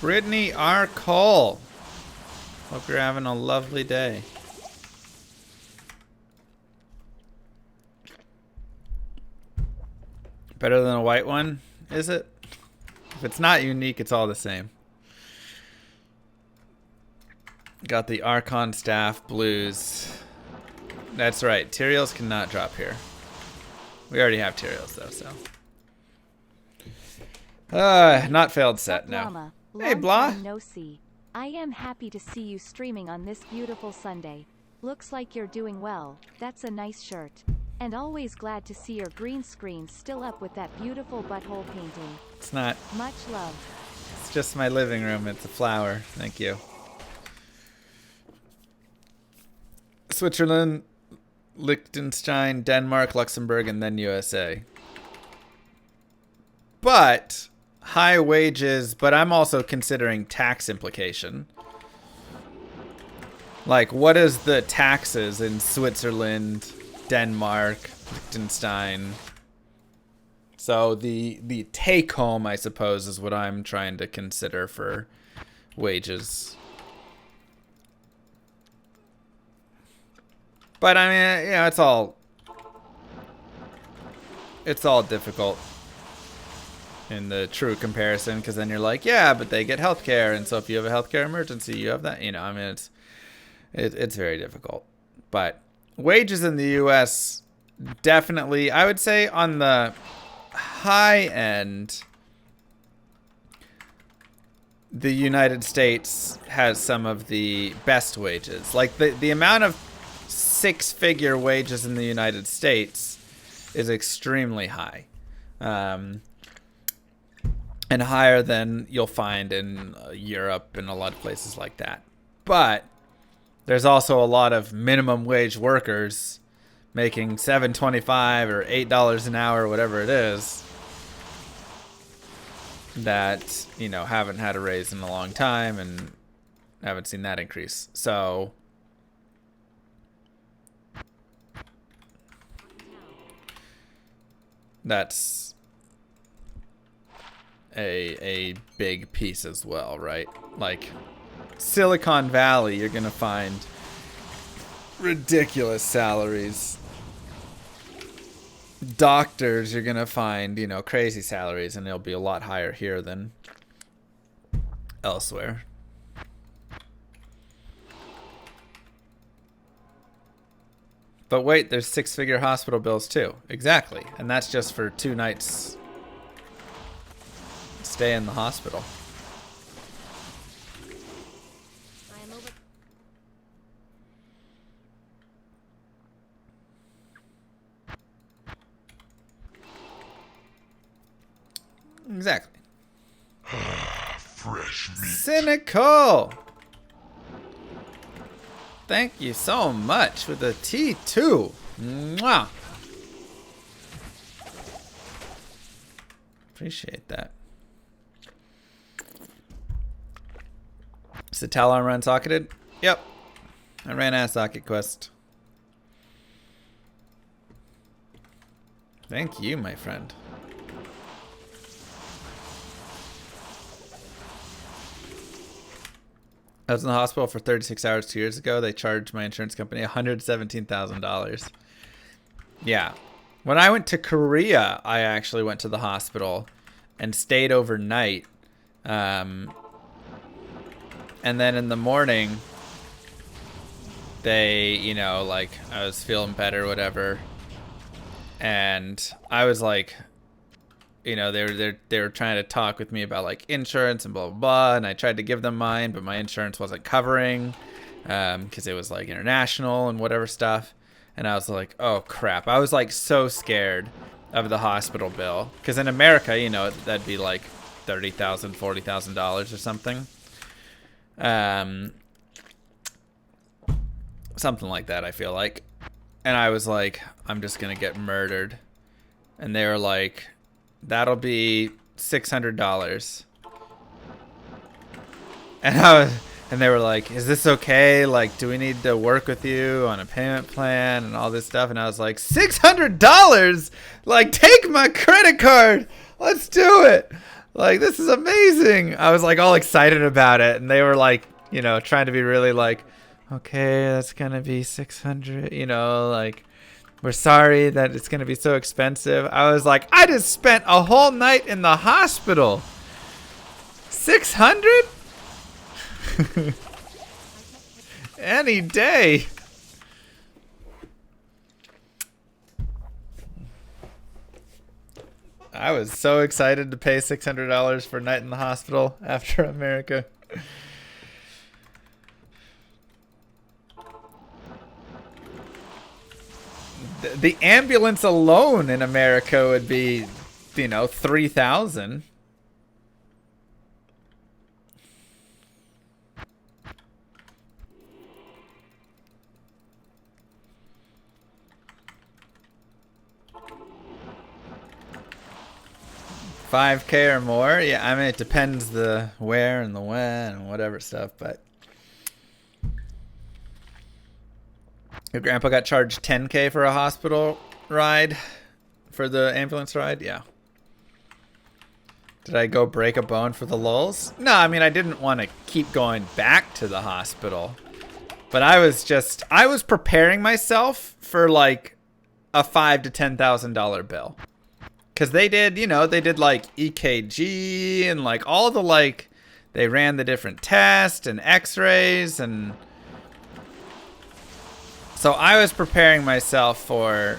Brittany R. Cole. Hope you're having a lovely day. Better than a white one, is it? If it's not unique, it's all the same. Got the Archon Staff Blues. That's right. Tyraels cannot drop here. We already have Tyraels though, so. Not failed set, no. Llama, Hey, long Blah. time no see. I am happy to see you streaming on this beautiful Sunday. Looks like you're doing well. That's a nice shirt. And always glad to see your green screen still up with that beautiful butthole painting. It's not. Much love. It's just my living room. It's a flower. Thank you. Switzerland, Liechtenstein, Denmark, Luxembourg, and then USA. But high wages, but I'm also considering tax implication. Like, what is the taxes in Switzerland, Denmark, Liechtenstein? So the take home, I suppose, is what I'm trying to consider for wages. But I mean, you know, it's all difficult in the true comparison, because then you're like, yeah, but they get healthcare, and so if you have a healthcare emergency, you have that. You know, I mean, it's very difficult. But wages in the U.S. definitely, I would say, on the high end, the United States has some of the best wages. Like the amount of six-figure wages in the United States is extremely high. And higher than you'll find in Europe and a lot of places like that. But there's also a lot of minimum wage workers making $7.25 or $8 an hour, whatever it is, that, you know, haven't had a raise in a long time and haven't seen that increase. So that's a big piece as well, right? Like Silicon Valley, you're gonna find ridiculous salaries. Doctors, you're gonna find, you know, crazy salaries, and they'll be a lot higher here than elsewhere. But wait, there's six-figure hospital bills too. Exactly, and that's just for 2 nights stay in the hospital. Exactly. Fresh meat. Cynical. Thank you so much for the T2. Mwah. Appreciate that. Is the Talon run socketed? Yep. I ran a socket quest. Thank you, my friend. I was in the hospital for 36 hours 2 years ago. They charged my insurance company $117,000. Yeah. When I went to Korea, I actually went to the hospital and stayed overnight. And then in the morning, they, you know, like, I was feeling better, whatever. And I was like, you know, they were trying to talk with me about like insurance and blah blah blah, and I tried to give them mine, but my insurance wasn't covering because it was like international and whatever stuff. And I was like, oh crap! I was like so scared of the hospital bill, because in America, you know, that'd be like $30,000, $40,000 or something. Something like that, I feel like. And I was like, I'm just gonna get murdered. And they were like, that'll be $600. And they were like, is this okay? Like, do we need to work with you on a payment plan and all this stuff? And I was like, $600? Like, take my credit card. Let's do it. Like, this is amazing. I was like all excited about it, and they were like, you know, trying to be really like, okay, that's gonna be 600, you know, like, we're sorry that it's gonna be so expensive. I was like, I just spent a whole night in the hospital. 600? Any day. I was so excited to pay $600 for a night in the hospital after America. The ambulance alone in America would be, you know, 3,000. $5K or more? Yeah, I mean, it depends the where and the when and whatever stuff, but your grandpa got charged $10K for a hospital ride, for the ambulance ride? Yeah. Did I go break a bone for the lulz? No, I mean, I didn't want to keep going back to the hospital, but I was preparing myself for like a $5,000 to $10,000 bill. Because they did, you know, they did like EKG and like all the like, they ran the different tests and x-rays, and so I was preparing myself for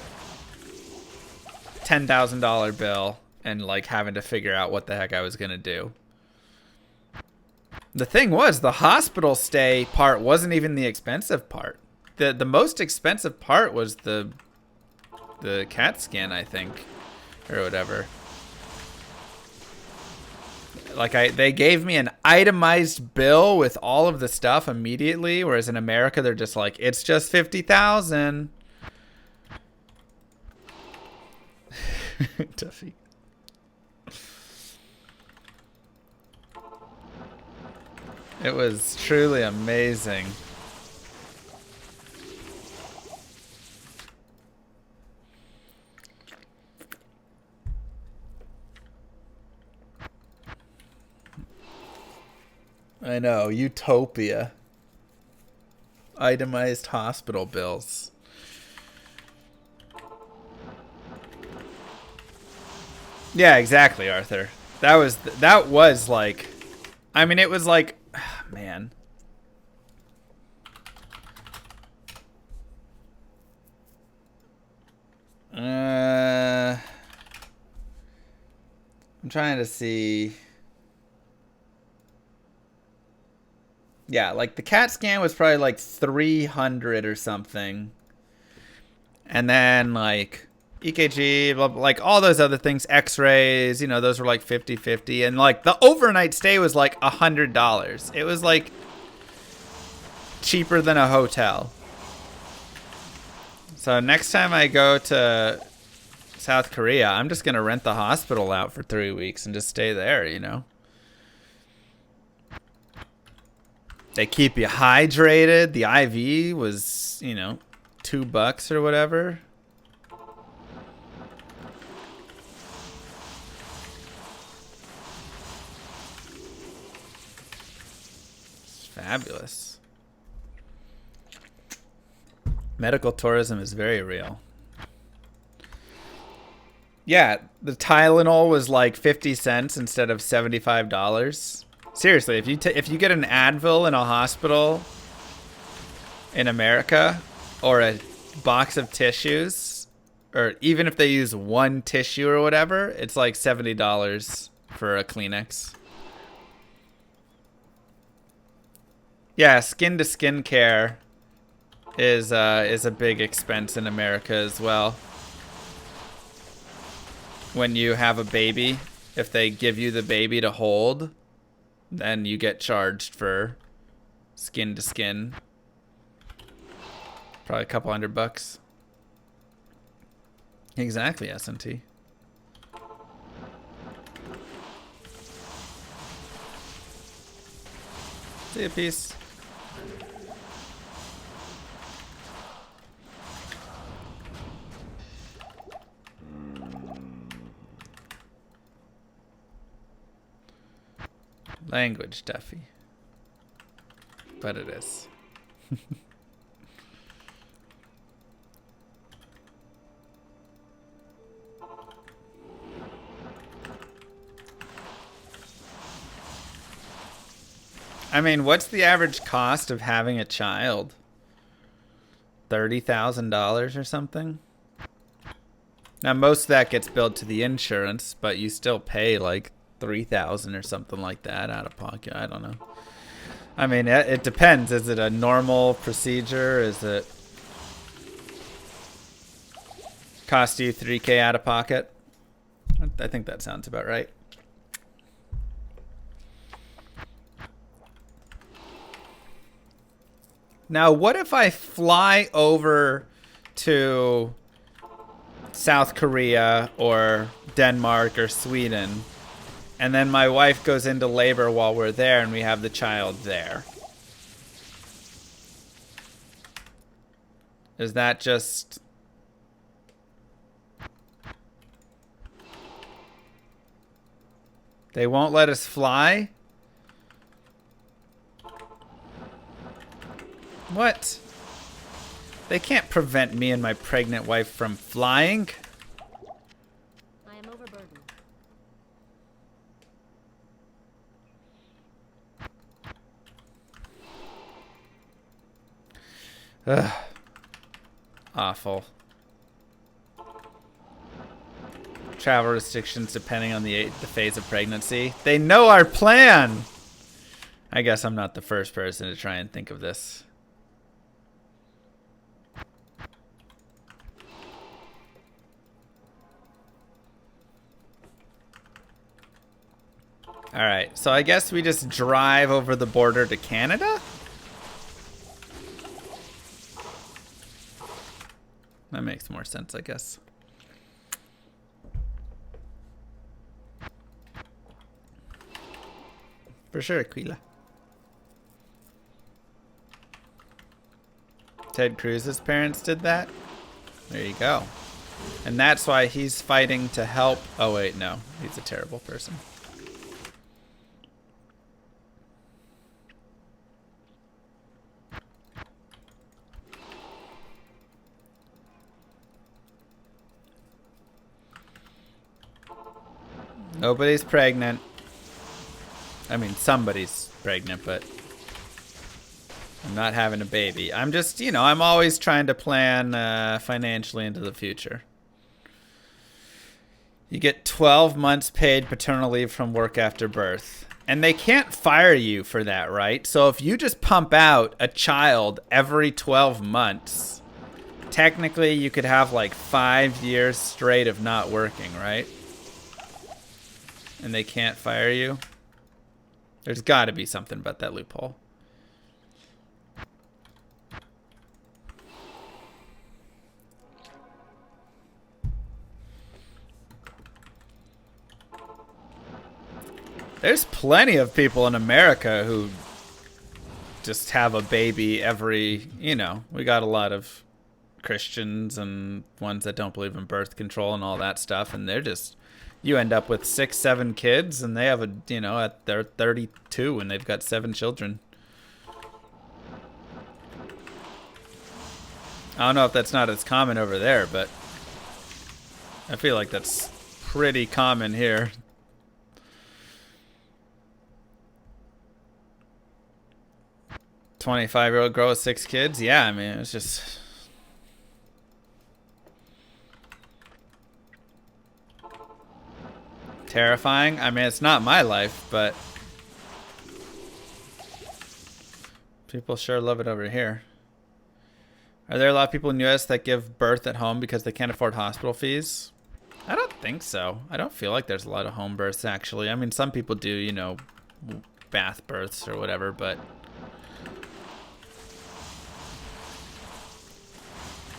$10,000 bill and like having to figure out what the heck I was going to do. The thing was, the hospital stay part wasn't even the expensive part. The most expensive part was the CAT scan, I think. Or whatever. Like they gave me an itemized bill with all of the stuff immediately, whereas in America they're just like, it's just 50,000. Tuffy. It was truly amazing. I know, utopia. Itemized hospital bills. Yeah, exactly, Arthur. That was like, I mean, it was like, man. I'm trying to see. Yeah, like the CAT scan was probably like 300 or something. And then like EKG, blah, blah, like all those other things, x-rays, you know, those were like 50-50. And like the overnight stay was like $100. It was like cheaper than a hotel. So next time I go to South Korea, I'm just going to rent the hospital out for 3 weeks and just stay there, you know. They keep you hydrated. The IV was, you know, $2 or whatever. It's fabulous. Medical tourism is very real. Yeah, the Tylenol was like 50 cents instead of $75. Seriously, if you get an Advil in a hospital in America, or a box of tissues, or even if they use one tissue or whatever, it's like $70 for a Kleenex. Yeah, skin to skin care is a big expense in America as well. When you have a baby, if they give you the baby to hold, then you get charged for skin to skin. Probably a couple $100. Exactly, S&T. See you, peace. Language Duffy. But it is. I mean, what's the average cost of having a child? $30,000 or something? Now, most of that gets billed to the insurance, but you still pay like $3,000 or something like that out of pocket. I don't know. I mean, it depends. Is it a normal procedure? Is it cost you $3K out of pocket? I think that sounds about right. Now, what if I fly over to South Korea or Denmark or Sweden, and then my wife goes into labor while we're there and we have the child there? Is that just... They won't let us fly? What? They can't prevent me and my pregnant wife from flying. I am overburdened. Ugh. Awful. Travel restrictions depending on the phase of pregnancy. They know our plan! I guess I'm not the first person to try and think of this. Alright, so I guess we just drive over the border to Canada? That makes more sense, I guess. For sure, Aquila. Ted Cruz's parents did that? There you go. And that's why he's fighting to help. Oh, wait, no. He's a terrible person. Nobody's pregnant. I mean, somebody's pregnant, but I'm not having a baby. I'm just, you know, I'm always trying to plan financially into the future. You get 12 months paid paternal leave from work after birth. And they can't fire you for that, right? So if you just pump out a child every 12 months, technically you could have like 5 years straight of not working, right? And they can't fire you? There's got to be something about that loophole. There's plenty of people in America who just have a baby every, you know, we got a lot of Christians and ones that don't believe in birth control and all that stuff, and they're just... You end up with 6, 7 kids, and they have a, you know, at they're 32 and they've got 7 children. I don't know if that's not as common over there, but I feel like that's pretty common here. "25-year-old girl with 6 kids? Yeah, I mean, it's just... terrifying. I mean, it's not my life, but people sure love it over here. Are there a lot of people in the U.S. that give birth at home because they can't afford hospital fees? I don't think so. I don't feel like there's a lot of home births, actually. I mean, some people do, you know, bath births or whatever, but...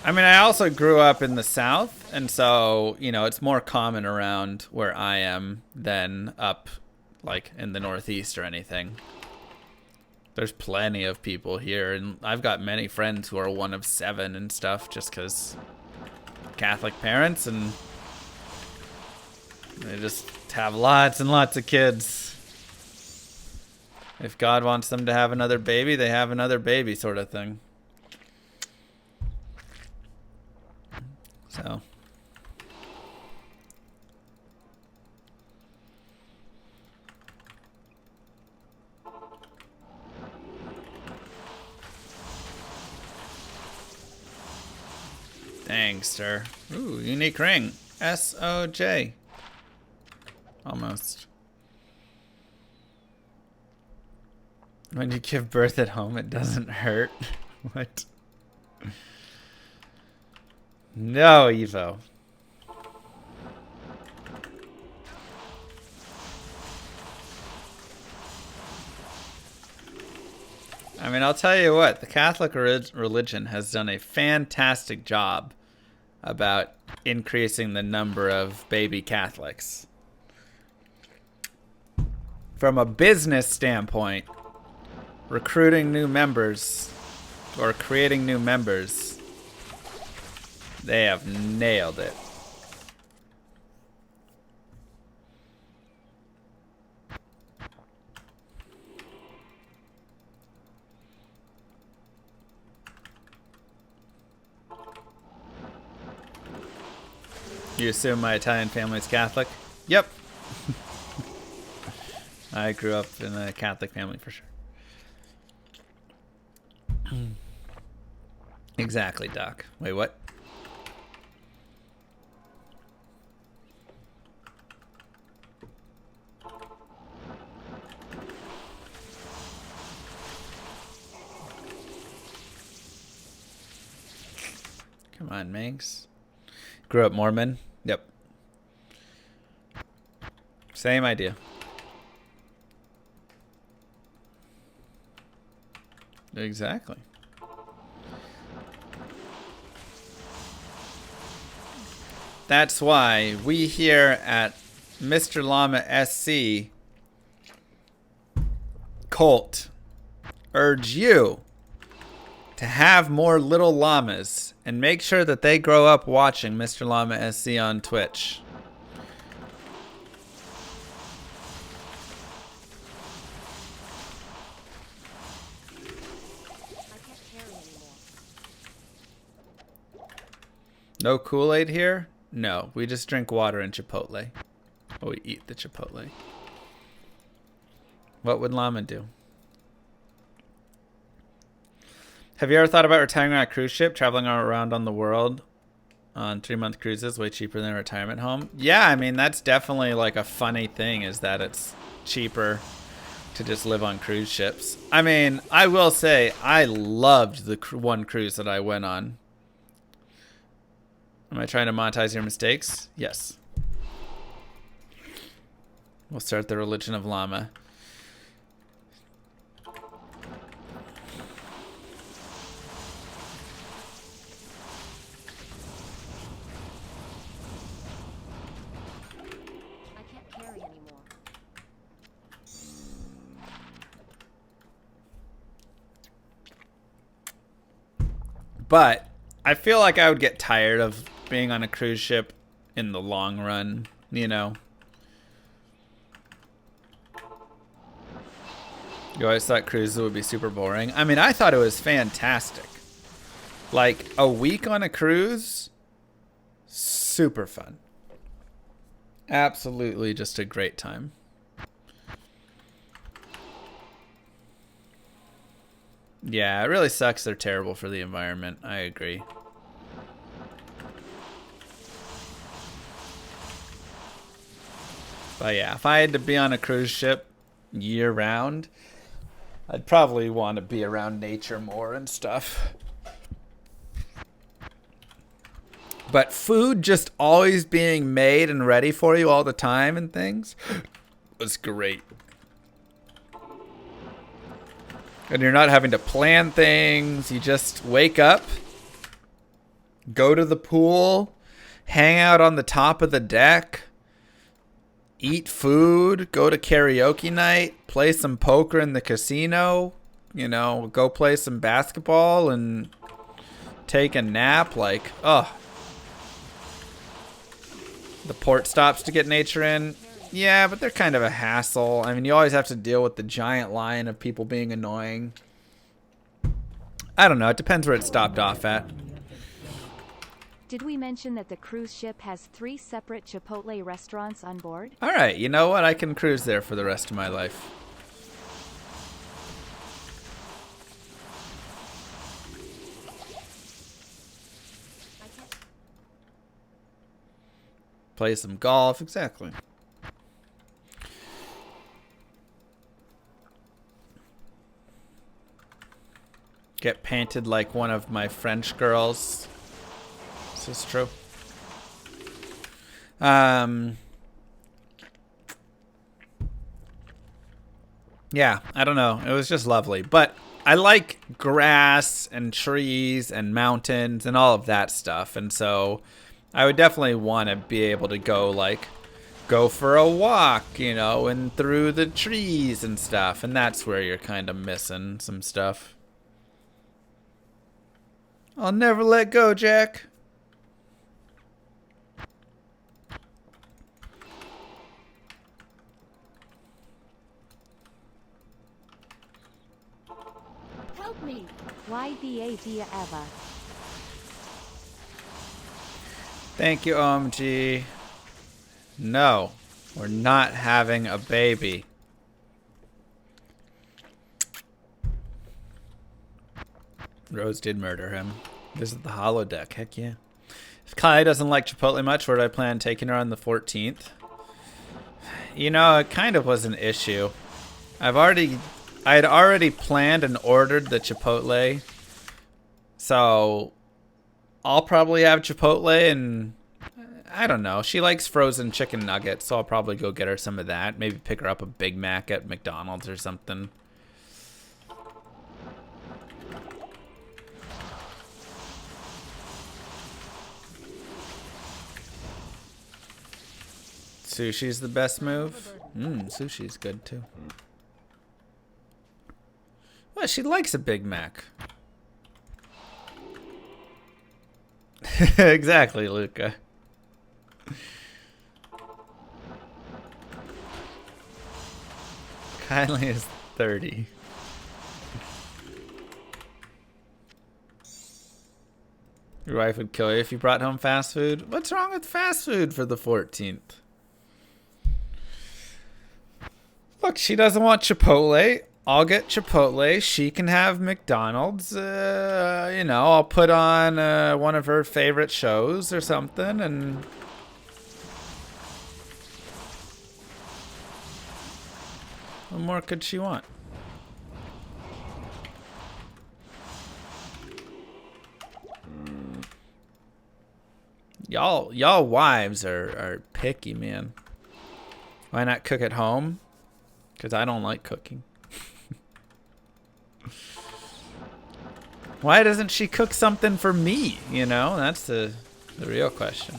I mean, I also grew up in the South, and so, you know, it's more common around where I am than up, like, in the Northeast or anything. There's plenty of people here, and I've got many friends who are one of 7 and stuff, just because Catholic parents, and they just have lots and lots of kids. If God wants them to have another baby, they have another baby, sort of thing. So. Thanks, sir. Ooh, unique ring. SOJ. Almost. When you give birth at home, it doesn't hurt. What? No, Evo. I mean, I'll tell you what, the Catholic religion has done a fantastic job about increasing the number of baby Catholics. From a business standpoint, recruiting new members or creating new members, they have nailed it. You assume my Italian family is Catholic? Yep. I grew up in a Catholic family for sure. Exactly, Doc. Wait, what? Come on, Manx. Grew up Mormon. Yep. Same idea. Exactly. That's why we here at Mr. Llama SC Cult urge you to have more little llamas and make sure that they grow up watching Mr. Llama SC on Twitch. No Kool-Aid here? No, we just drink water and Chipotle. Oh, we eat the Chipotle. What would llama do? Have you ever thought about retiring on a cruise ship, traveling around on the world on 3-month cruises, way cheaper than a retirement home? Yeah, I mean, that's definitely like a funny thing, is that it's cheaper to just live on cruise ships. I mean, I will say I loved the one cruise that I went on. Am I trying to monetize your mistakes? Yes. We'll start the religion of llama. But I feel like I would get tired of being on a cruise ship in the long run, you know. You always thought cruises would be super boring. I mean, I thought it was fantastic. Like, a week on a cruise, super fun. Absolutely just a great time. Yeah, it really sucks they're terrible for the environment. I agree. But yeah, if I had to be on a cruise ship year round, I'd probably want to be around nature more and stuff. But food just always being made and ready for you all the time and things was great. And you're not having to plan things. You just wake up, go to the pool, hang out on the top of the deck, eat food, go to karaoke night, play some poker in the casino, you know, go play some basketball and take a nap. Like, oh. The port stops to get nature in. Yeah, but they're kind of a hassle. I mean, you always have to deal with the giant line of people being annoying. I don't know. It depends where it stopped off at. Did we mention that the cruise ship has 3 separate Chipotle restaurants on board? All right, you know what? I can cruise there for the rest of my life. Play some golf, exactly. Get painted like one of my French girls. This is true. Yeah, I don't know. It was just lovely. But I like grass and trees and mountains and all of that stuff. And so I would definitely want to be able to go for a walk, you know, and through the trees and stuff. And that's where you're kind of missing some stuff. I'll never let go, Jack. Help me! YBA Dia Eva. Thank you, OMG. No, we're not having a baby. Rose did murder him. Visit the holodeck. Heck yeah. If Kai doesn't like Chipotle much, where do I plan taking her on the 14th? You know, it kind of was an issue. I had already planned and ordered the Chipotle. So I'll probably have Chipotle, and I don't know. She likes frozen chicken nuggets, so I'll probably go get her some of that. Maybe pick her up a Big Mac at McDonald's or something. Sushi's the best move. Sushi's good too. Well, she likes a Big Mac. Exactly, Luca. Kylie is 30. Your wife would kill you if you brought home fast food. What's wrong with fast food for the 14th? Look, she doesn't want Chipotle. I'll get Chipotle. She can have McDonald's. You know, I'll put on one of her favorite shows or something, and what more could she want? Y'all wives are picky, man. Why not cook at home? Because I don't like cooking. Why doesn't she cook something for me? You know, that's the real question.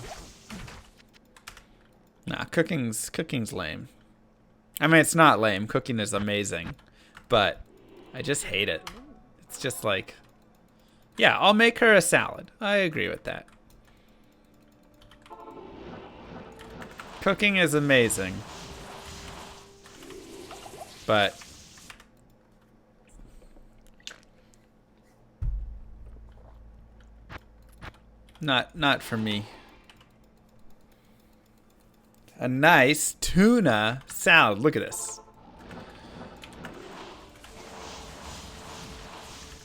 Nah, cooking's lame. I mean, it's not lame. Cooking is amazing. But I just hate it. It's just like, yeah, I'll make her a salad. I agree with that. Cooking is amazing. But not for me. A nice tuna salad. Look at this.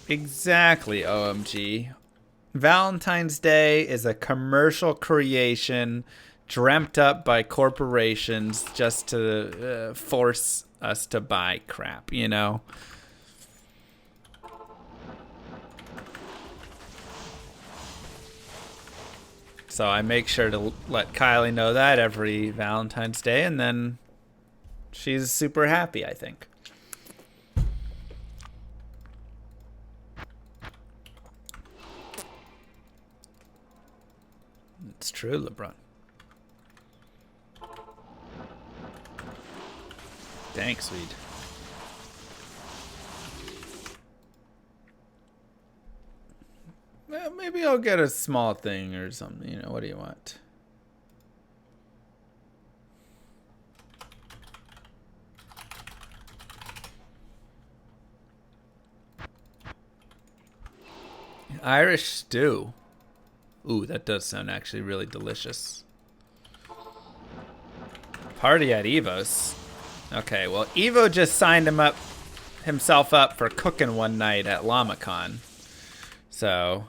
Exactly, OMG. Valentine's Day is a commercial creation dreamt up by corporations just to force us to buy crap, you know? So I make sure to let Kylie know that every Valentine's Day, and then she's super happy, I think. It's true, LeBron. Thanks, Swede. Well, maybe I'll get a small thing or something. You know, what do you want? Irish stew. Ooh, that does sound actually really delicious. Party at Evo's. Okay, well, Evo just signed himself up for cooking one night at LlamaCon. So,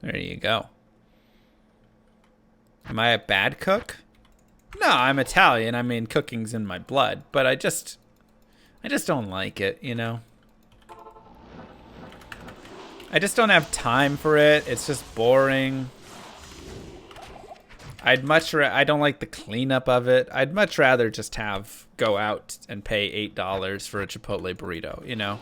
there you go. Am I a bad cook? No, I'm Italian. I mean, cooking's in my blood, but I just don't like it, you know? I just don't have time for it. It's just boring. I don't like the cleanup of it. I'd much rather just go out and pay $8 for a Chipotle burrito, you know?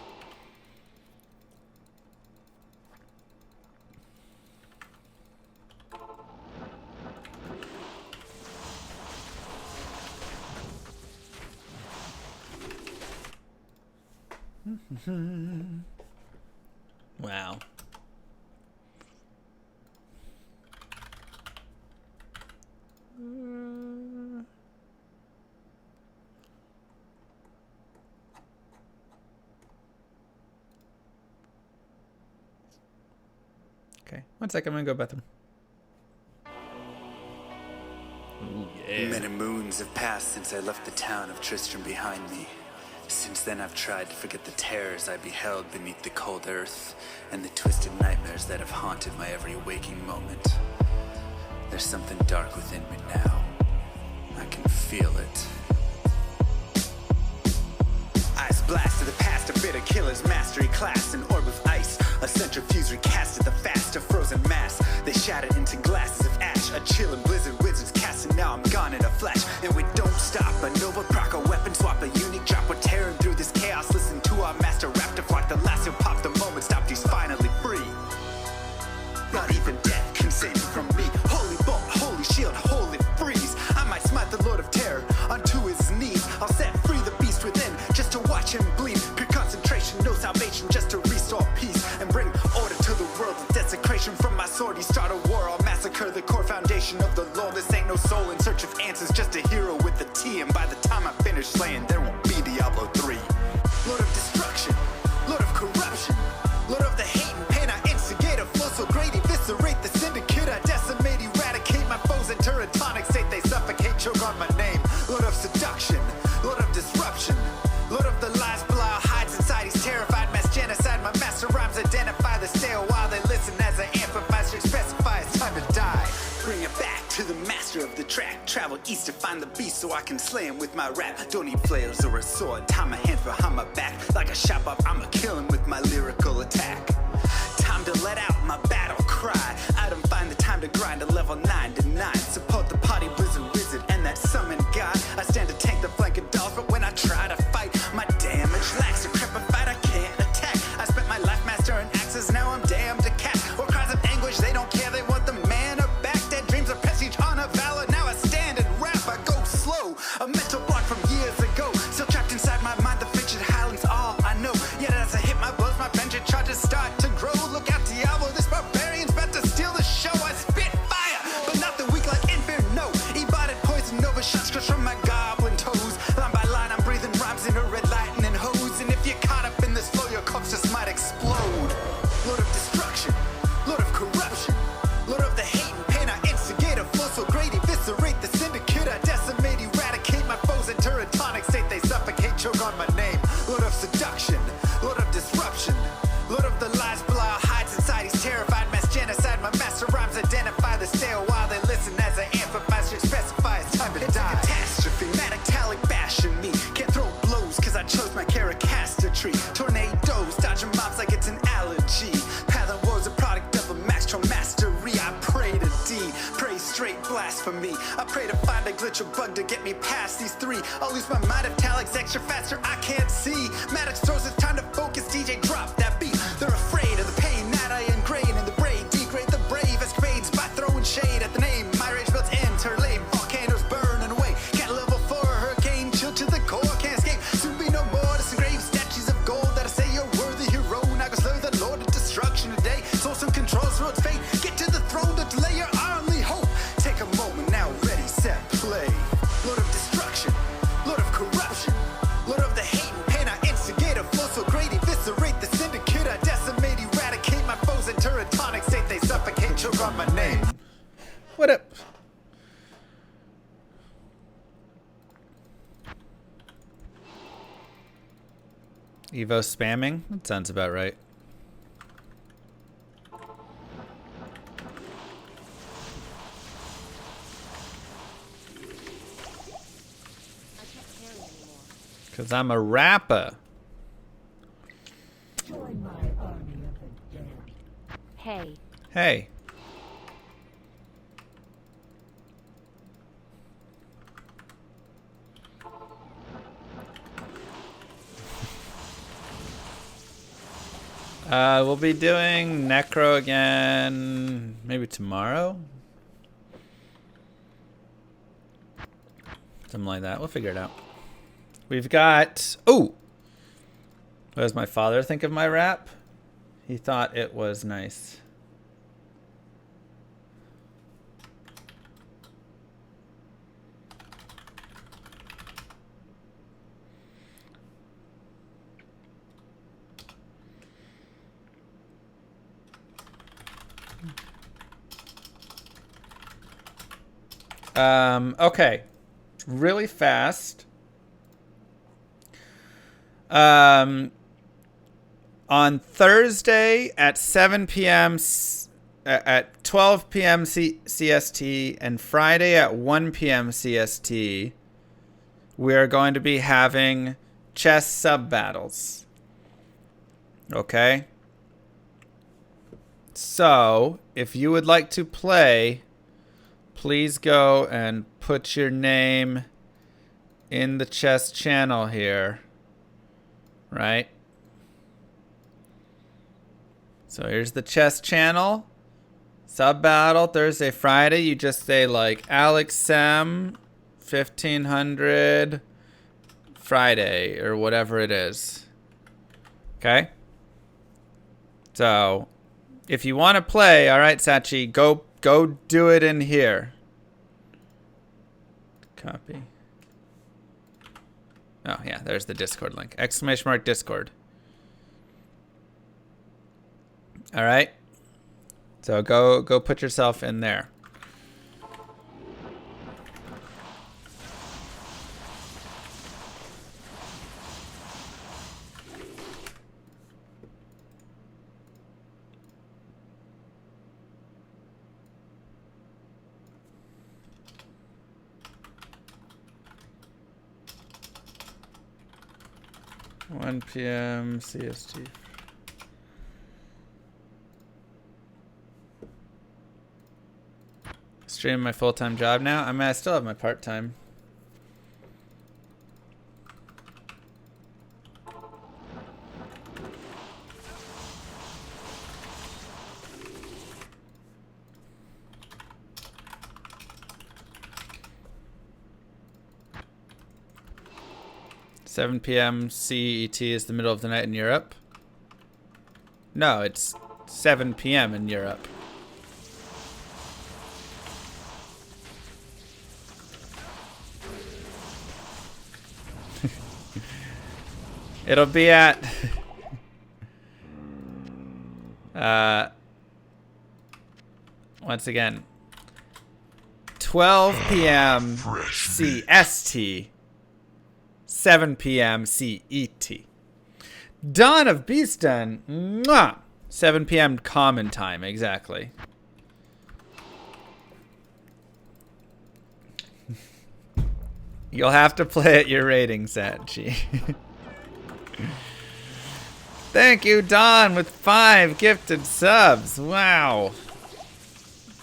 Wow. Okay, 1 second, I'm gonna go bathroom. Ooh, yeah. Many moons have passed since I left the town of Tristram behind me. Since then I've tried to forget the terrors I beheld beneath the cold earth and the twisted nightmares that have haunted my every waking moment. There's something dark within me now. I can feel it. Ice blast to the past, a bitter killer's mastery class, an orb of ice, a centrifuge recasted the fast, a frozen mass. They shattered into glasses of ash, a chill and blizzard wizards cast, and now I'm gone in a flash. And we don't stop, a Nova proc, a weapon swap, a unique drop. We're tearing through this chaos, listen to our master raptor flock. The last who popped the moment stopped, he's finally free. Not even death can save me from me. Holy bolt, holy shield, holy freeze. I might smite the Lord of Terror onto his knees. I'll set free the beast within just to watch him bleed. Pure concentration, no salvation, just to restore peace and bring order to the world. The desecration from my sword, he start a war. I'll massacre the core foundation of the law. This ain't no soul in search of answers, just a hero with a T. And by the time I finish slaying, there won't be Diablo 3. Lord of destruction, Lord of corruption, Lord of the hate and pain. I instigate a flow so great, eviscerate the syndicate. I decimate, eradicate my foes in teratonic state. They suffocate, choke on my name. Lord of seduction, Lord of disruption, Lord of the lies Belial hides inside. He's terrified, mass genocide. My master rhymes identify the stale while they listen as I amplify. Strict specify it's time to die. Bring it back to the master of the track. Travel east to find the beast so I can slay him with my rap. Don't need flails or a sword. Tie my hands behind my back. Like a shop up, I'ma kill him with my lyrical attack. Time to let out my battle cry. I don't find the time to grind a level 9 to 9. Support the party blizzard wizard and that summon god. I stand to tank the flank of dolls, but when I try to fight, my damage lacks. A crepified, I can't attack. I spent my life mastering axes, now I'm damned to cat. Or cries of anguish, they don't care, they want the mana back. Dead dreams of prestige, honor, valor. Now I stand and rap, I go slow. A mental block from years ago. Still trapped inside my mind, the frigid highlands, all I know. Yet as I hit my blows, my vengeance charges start to grow. Look out, Diablo, this barbarian's about to steal the show. I spit fire, but not the weak like Inferno. E-bodied poison over shots just from my goblin toes. Line by line, I'm breathing rhymes in a red lightning hose. And if you're caught up in this flow, your corpse just might explode. Lord of destruction, Lord of corruption, Lord of the hate and pain. I instigate a flow so great, eviscerate the syndicate. I decimate, eradicate my foes in teratonic state. They suffocate, choke on my name. Lord of seduction, Lord of disruption, Lord of the lies Belial hides inside. He's terrified, mass genocide. My master rhymes identify the stale while they listen as I amplify. Strict specify it's time to die. It's a catastrophe, metallic bashing me. Can't throw blows cause I chose my tree. Tornadoes, dodging mobs like it's an allergy. Pattern was a product of a master mastery. I pray to D, pray straight blasphemy. I pray to find a glitch or bug to get me past these three. I'll lose my mind if Talik's extra faster, I can't see. Maddox throws it's time to focus, DJ drop that beat. They're afraid of the pain that I ingrain in the brain. Degrade the brave escapades by throwing shade at the name. My rage built enter lane, volcanoes burning away. Cat level 4, hurricane, chill to the core, can't escape. Soon be no more disengraved statues of gold that I say you're worthy hero. Now go slay the lord of destruction today. Source and controls road's fate. Get to the throne to delay your only hope. Take a moment now, ready, set, play. Lord of destruction, Lord of corruption, Lord of the hate and pain. I Evo spamming? That sounds about right. Because I'm a rapper. Join my army of the dead. Hey. Hey. We'll be doing Necro again maybe tomorrow. Something like that. We'll figure it out. We've got... Oh! What does my father think of my rap? He thought it was nice. Okay. Really fast. On Thursday at 7 p.m. At 12 p.m. CST and Friday at 1 p.m. CST, we are going to be having chess sub battles. Okay? So, if you would like to play, please go and put your name in the chess channel here. Right? So here's the chess channel. Sub battle Thursday, Friday. You just say like Alex Sem 1500 Friday or whatever it is. Okay? So if you want to play, all right, Sachi, go do it in here. Copy. Oh, yeah, there's the Discord link. ! Discord. All right. So go put yourself in there. (1 p.m. CST). Stream my full-time job now. I mean, I still have my part-time. (7 p.m. CET is the middle of the night in Europe. No, it's 7 p.m. in Europe. It'll be at once again 12 p.m. CST, 7 p.m. CET. Dawn of Beaston, mwah! 7 p.m. common time, exactly. You'll have to play at your rating, Sachi. Thank you, Don, with 5 gifted subs. Wow.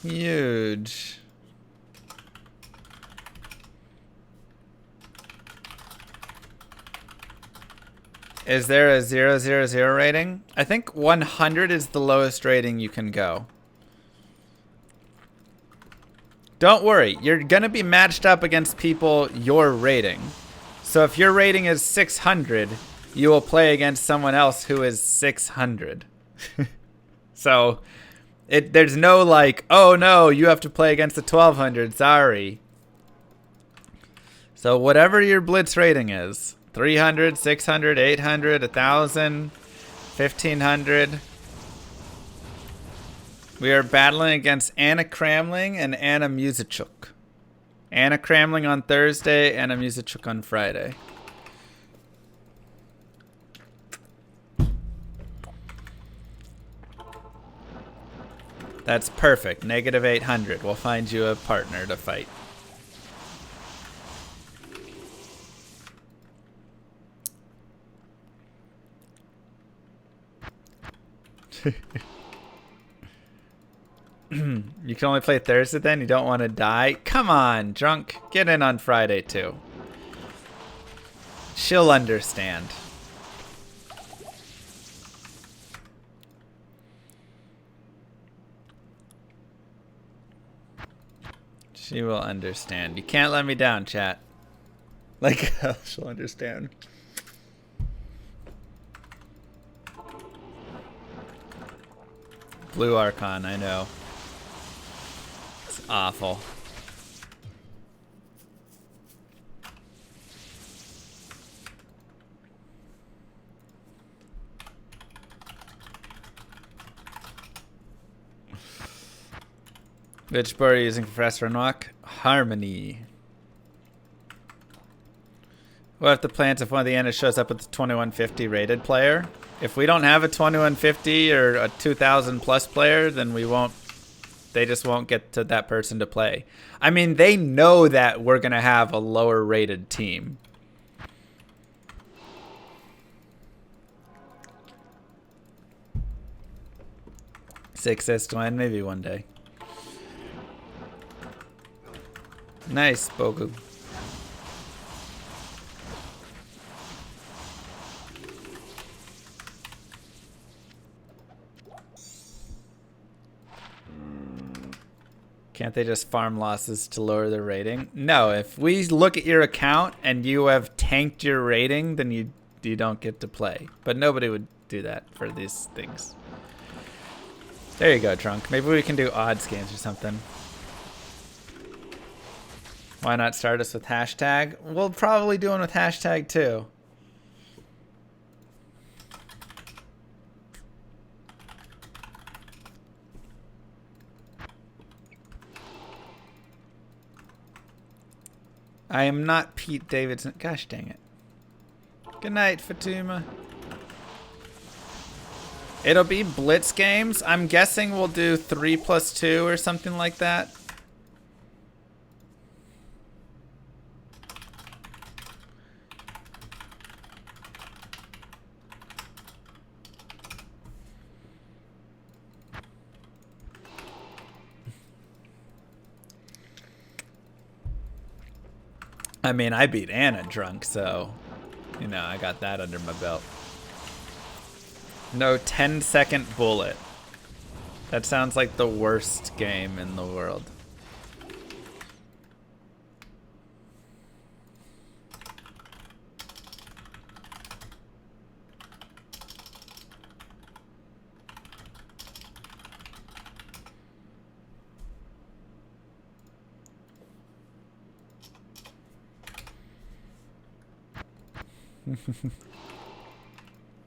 Huge. Is there a 000 rating? I think 100 is the lowest rating you can go. Don't worry, you're going to be matched up against people your rating. So if your rating is 600, you will play against someone else who is 600. So there's no like, oh no, you have to play against the 1200, sorry. So whatever your blitz rating is, 300, 600, 800, 1000, 1500. We are battling against Anna Kramling and Anna Musichuk. Anna Kramling on Thursday, Anna Musichuk on Friday. That's perfect. Negative 800. We'll find you a partner to fight. You can only play Thursday then? You don't want to die? Come on, drunk. Get in on Friday too. She'll understand. She will understand. You can't let me down, chat. Like, she'll understand. Blue Archon, I know. It's awful. Which board are you using for Professor Unlock? Harmony. We'll have to plan if one of the Annas shows up with the 2150 rated player. If we don't have a 2150 or a 2000 plus player, then we won't. They just won't get to that person to play. I mean, they know that we're gonna have a lower rated team. Success to win, maybe one day. Nice, Bogu. Can't they just farm losses to lower their rating? No, if we look at your account and you have tanked your rating, then you don't get to play. But nobody would do that for these things. There you go, Trunk. Maybe we can do odds games or something. Why not start us with hashtag? We'll probably do one with hashtag too. I am not Pete Davidson. Gosh dang it. Good night, Fatuma. It'll be blitz games. I'm guessing we'll do 3+2 or something like that. I mean, I beat Anna drunk, so, you know, I got that under my belt. No 10-second bullet. That sounds like the worst game in the world.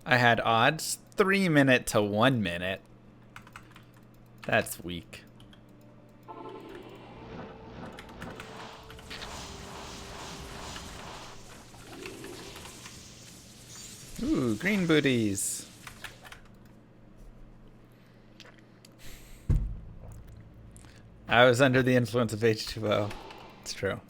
I had odds 3 minute to 1 minute. That's weak. Ooh, green booties. I was under the influence of H2O. It's true.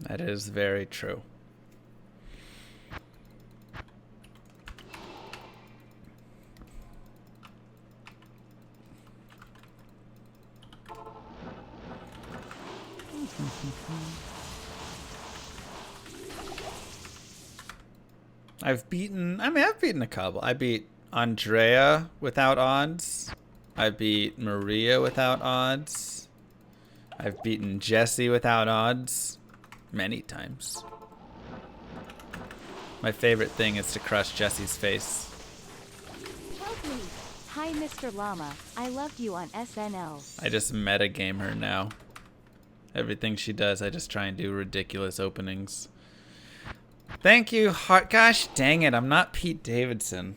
That is very true. I've beaten a couple. I beat Andrea without odds. I beat Maria without odds. I've beaten Jesse without odds. Many times. My favorite thing is to crush Jesse's face. Help me. Hi, Mr. Llama. I loved you on SNL. I just metagame her now. Everything she does, I just try and do ridiculous openings. Thank you, Heart. Gosh dang it, I'm not Pete Davidson.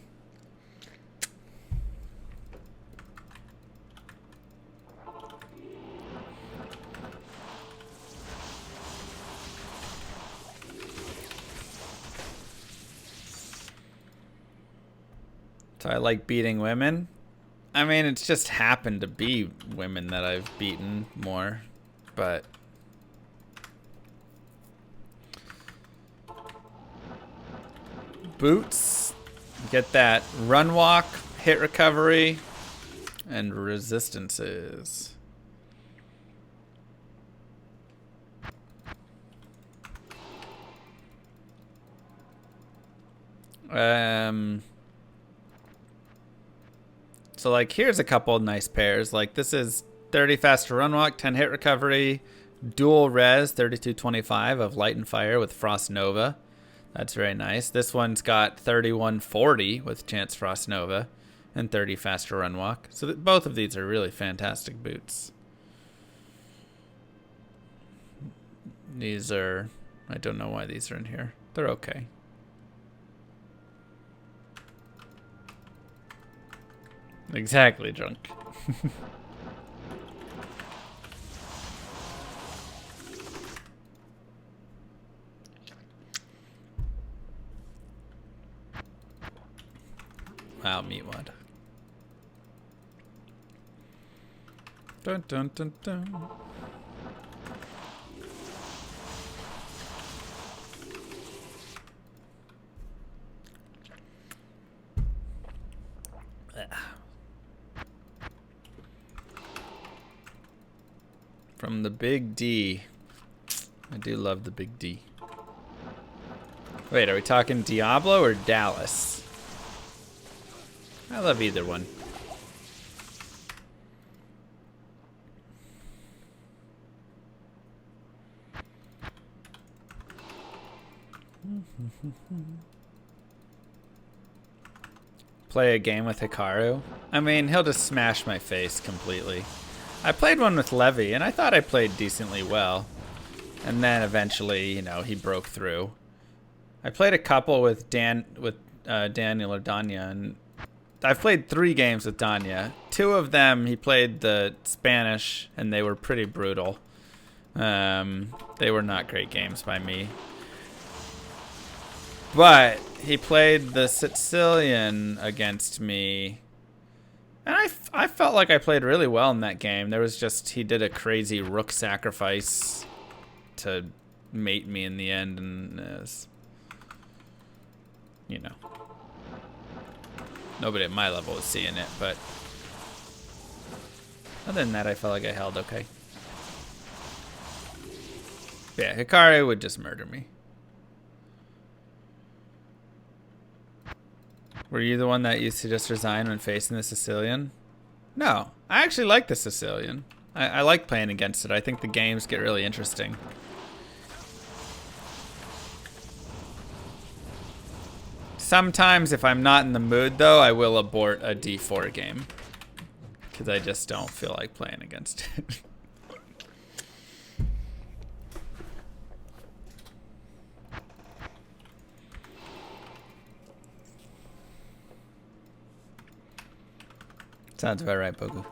So I like beating women. I mean, it's just happened to be women that I've beaten more, but boots, get that run walk, hit recovery, and resistances. So like here's a couple nice pairs. Like this is 30 faster run walk, 10 hit recovery, dual res 3225 of light and fire with Frost Nova. That's very nice. This one's got 3140 with Chance Frost Nova and 30 faster run walk. So both of these are really fantastic boots. These are, I don't know why these are in here. They're okay. Exactly, drunk. Wow, Meatwad. Dun dun dun dun. From the Big D. I do love the Big D. Wait, are we talking Diablo or Dallas? I love either one. Play a game with Hikaru? I mean, he'll just smash my face completely. I played one with Levy, and I thought I played decently well. And then eventually, you know, he broke through. I played a couple with Daniel or Danya, and I've played 3 games with Danya. 2 of them, he played the Spanish, and they were pretty brutal. They were not great games by me. But he played the Sicilian against me. And I felt like I played really well in that game. There was just, he did a crazy rook sacrifice to mate me in the end. And it was, you know, nobody at my level was seeing it. But other than that, I felt like I held okay. Yeah, Hikaru would just murder me. Were you the one that used to just resign when facing the Sicilian? No, I actually like the Sicilian. I like playing against it. I think the games get really interesting. Sometimes if I'm not in the mood though, I will abort a D4 game. Because I just don't feel like playing against it. Sounds about right, Bogu.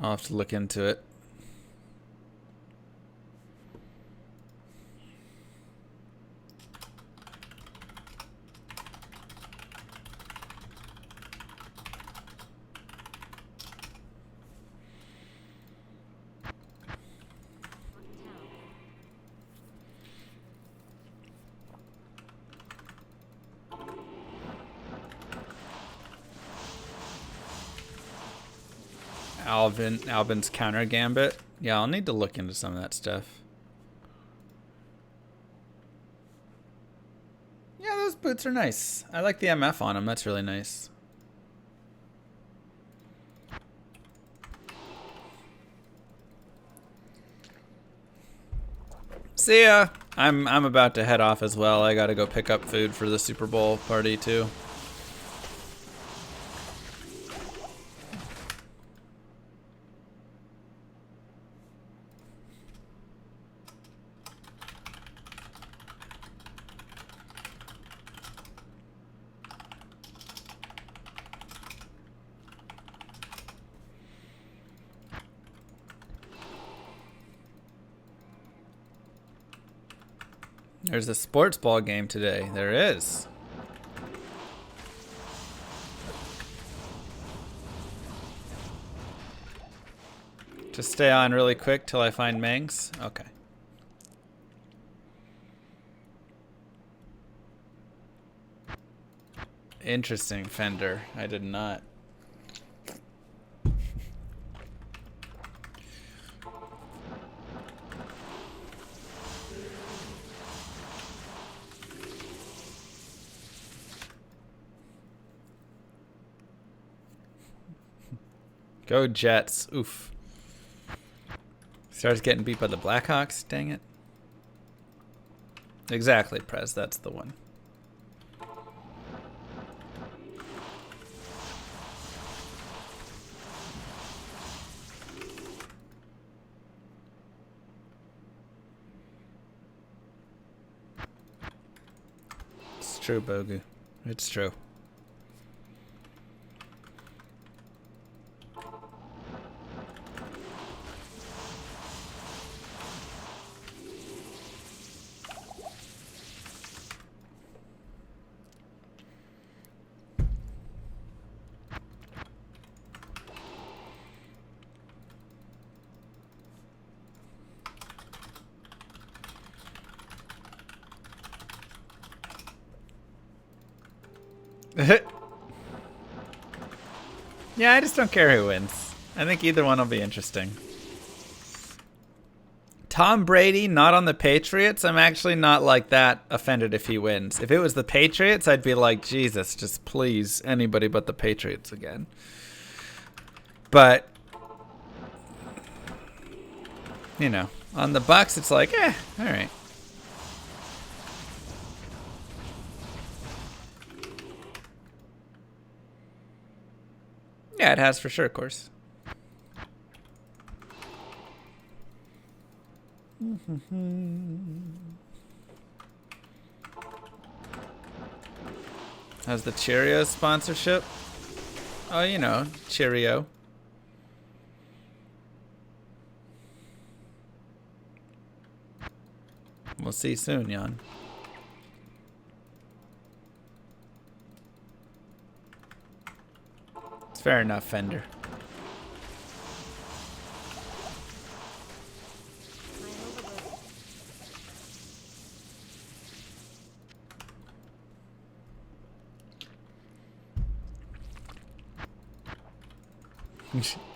I'll have to look into it. Albin's counter gambit. Yeah, I'll need to look into some of that stuff. Yeah, those boots are nice. I like the MF on them. That's really nice. See ya. I'm about to head off as well. I gotta go pick up food for the Super Bowl party too. There's a sports ball game today. There is. Just stay on really quick till I find Mangs. Okay. Interesting, Fender. I did not. Go Jets. Oof. Starts getting beat by the Blackhawks. Dang it. Exactly, Prez. That's the one. It's true, Bogu. It's true. Yeah, I just don't care who wins. I think either one will be interesting. Tom Brady not on the Patriots, I'm actually not like that offended if he wins. If it was the Patriots, I'd be like, Jesus, just please, anybody but the Patriots again. But, you know, on the Bucks, it's like, all right. Yeah, it has for sure, of course. How's the Cheerios sponsorship? Oh, you know, Cheerio. We'll see you soon, Jan. It's fair enough, Fender.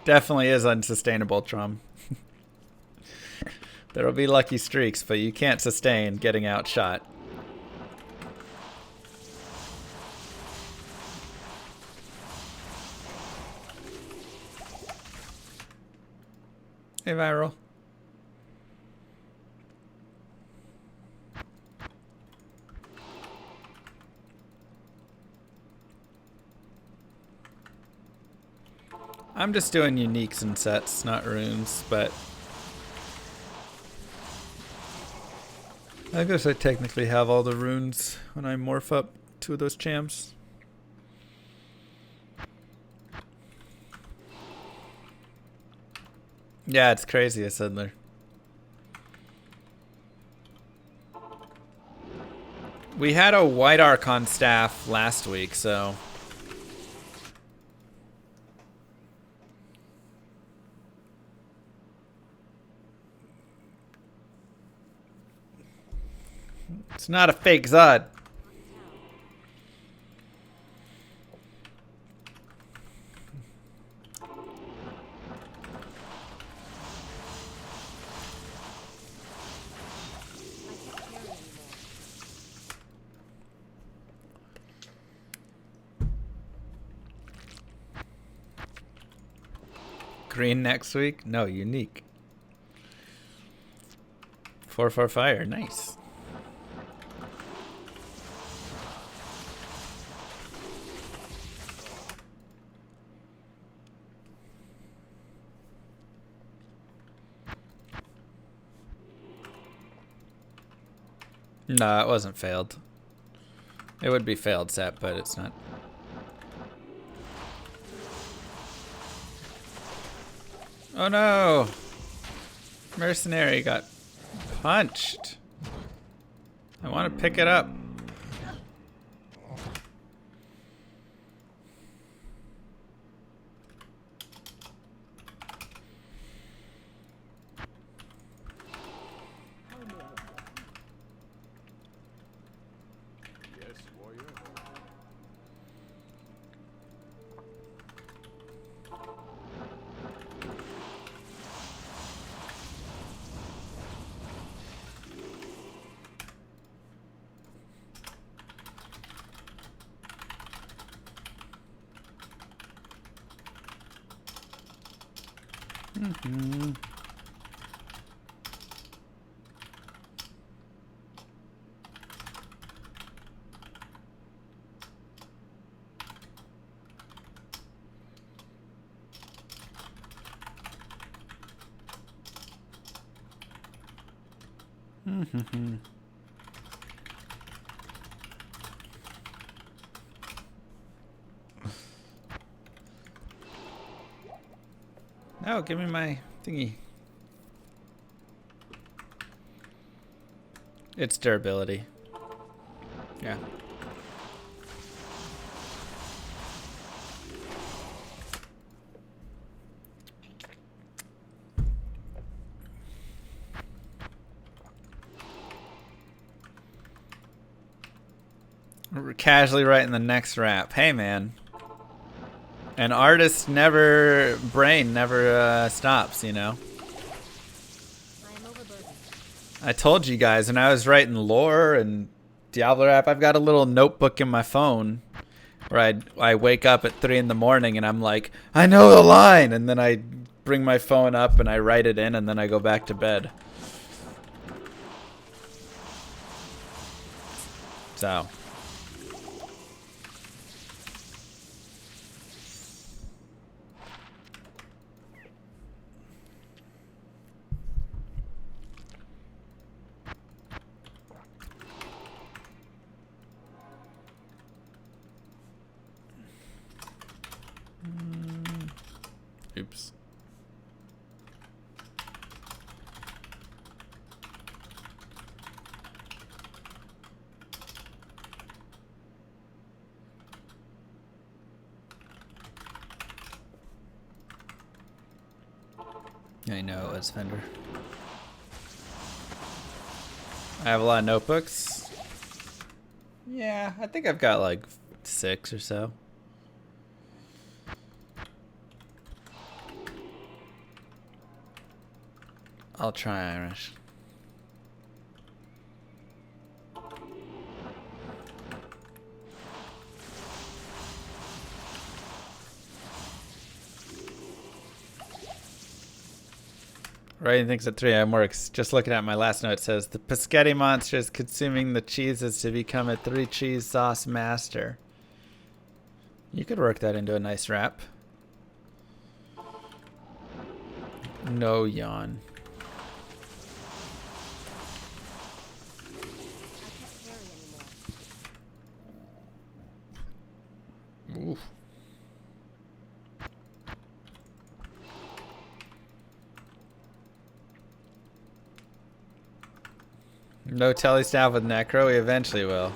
Definitely is unsustainable, Trum. There'll be lucky streaks, but you can't sustain getting outshot. Hey, Viral. I'm just doing uniques and sets, not runes, but I guess I technically have all the runes when I morph up two of those champs. Yeah, it's crazy, a Siddler. We had a White Archon staff last week, so it's not a fake Zod. Green next week? No, unique. 4/4 fire, nice. No, it wasn't failed. It would be failed set, but it's not. Oh no! Mercenary got punched. I want to pick it up. Yes, warrior. No, give me my thingy. It's durability. Yeah. We're casually writing the next rap. Hey, man. An artist's brain never stops, you know? I told you guys, when I was writing lore and Diablo rap, I've got a little notebook in my phone where I wake up at 3 in the morning and I'm like, I know the line! And then I bring my phone up and I write it in and then I go back to bed. So. Oops. I know it was Fender. I have a lot of notebooks. Yeah, I think I've got like 6 or so. I'll try Irish. Writing things at 3 a.m. works. Just looking at my last note, it says the Paschetti monster is consuming the cheeses to become a 3-cheese sauce master. You could work that into a nice wrap. No yawn. Oof. No telly staff with Necro? We eventually will.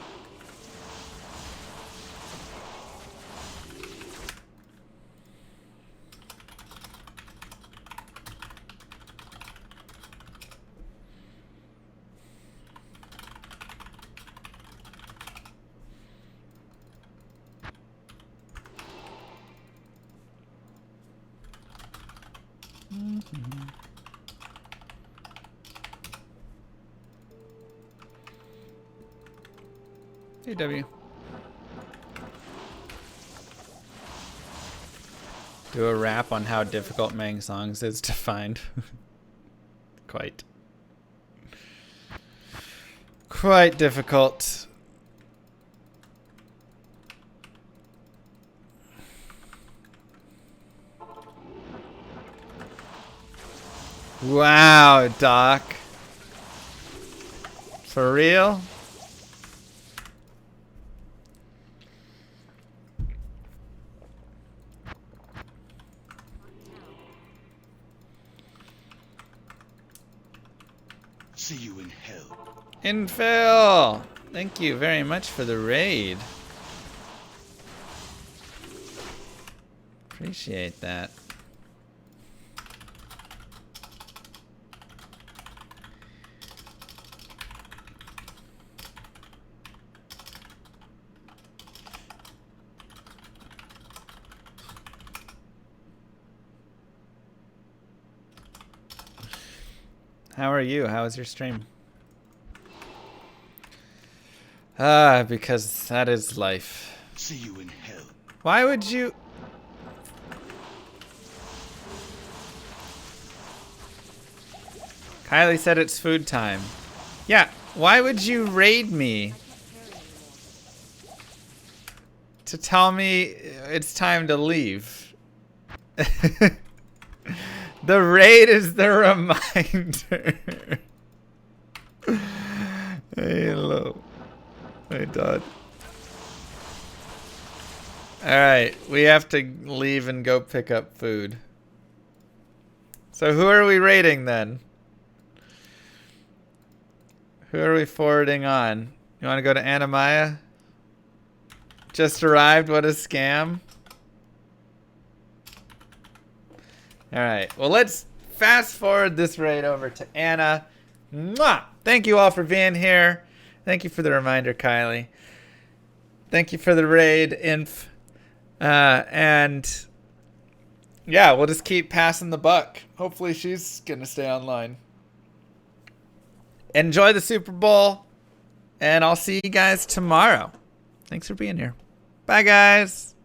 Hey, W. Do a rap on how difficult Mang Songs is to find. Quite difficult. Wow, Doc. For real? See you in hell. Infill! Thank you very much for the raid. Appreciate that. How are you? How was your stream? Because that is life. See you in hell. Why would you... Kylie said it's food time. Yeah, why would you raid me? To tell me it's time to leave. The raid is the reminder. Hello. Hey, Todd. Alright, we have to leave and go pick up food. So who are we raiding then? Who are we forwarding on? You want to go to Anamaya? Just arrived, what a scam. Alright, well let's fast forward this raid over to Anna. Mwah! Thank you all for being here. Thank you for the reminder, Kylie. Thank you for the raid, Inf. And yeah, we'll just keep passing the buck. Hopefully she's gonna stay online. Enjoy the Super Bowl, and I'll see you guys tomorrow. Thanks for being here. Bye, guys.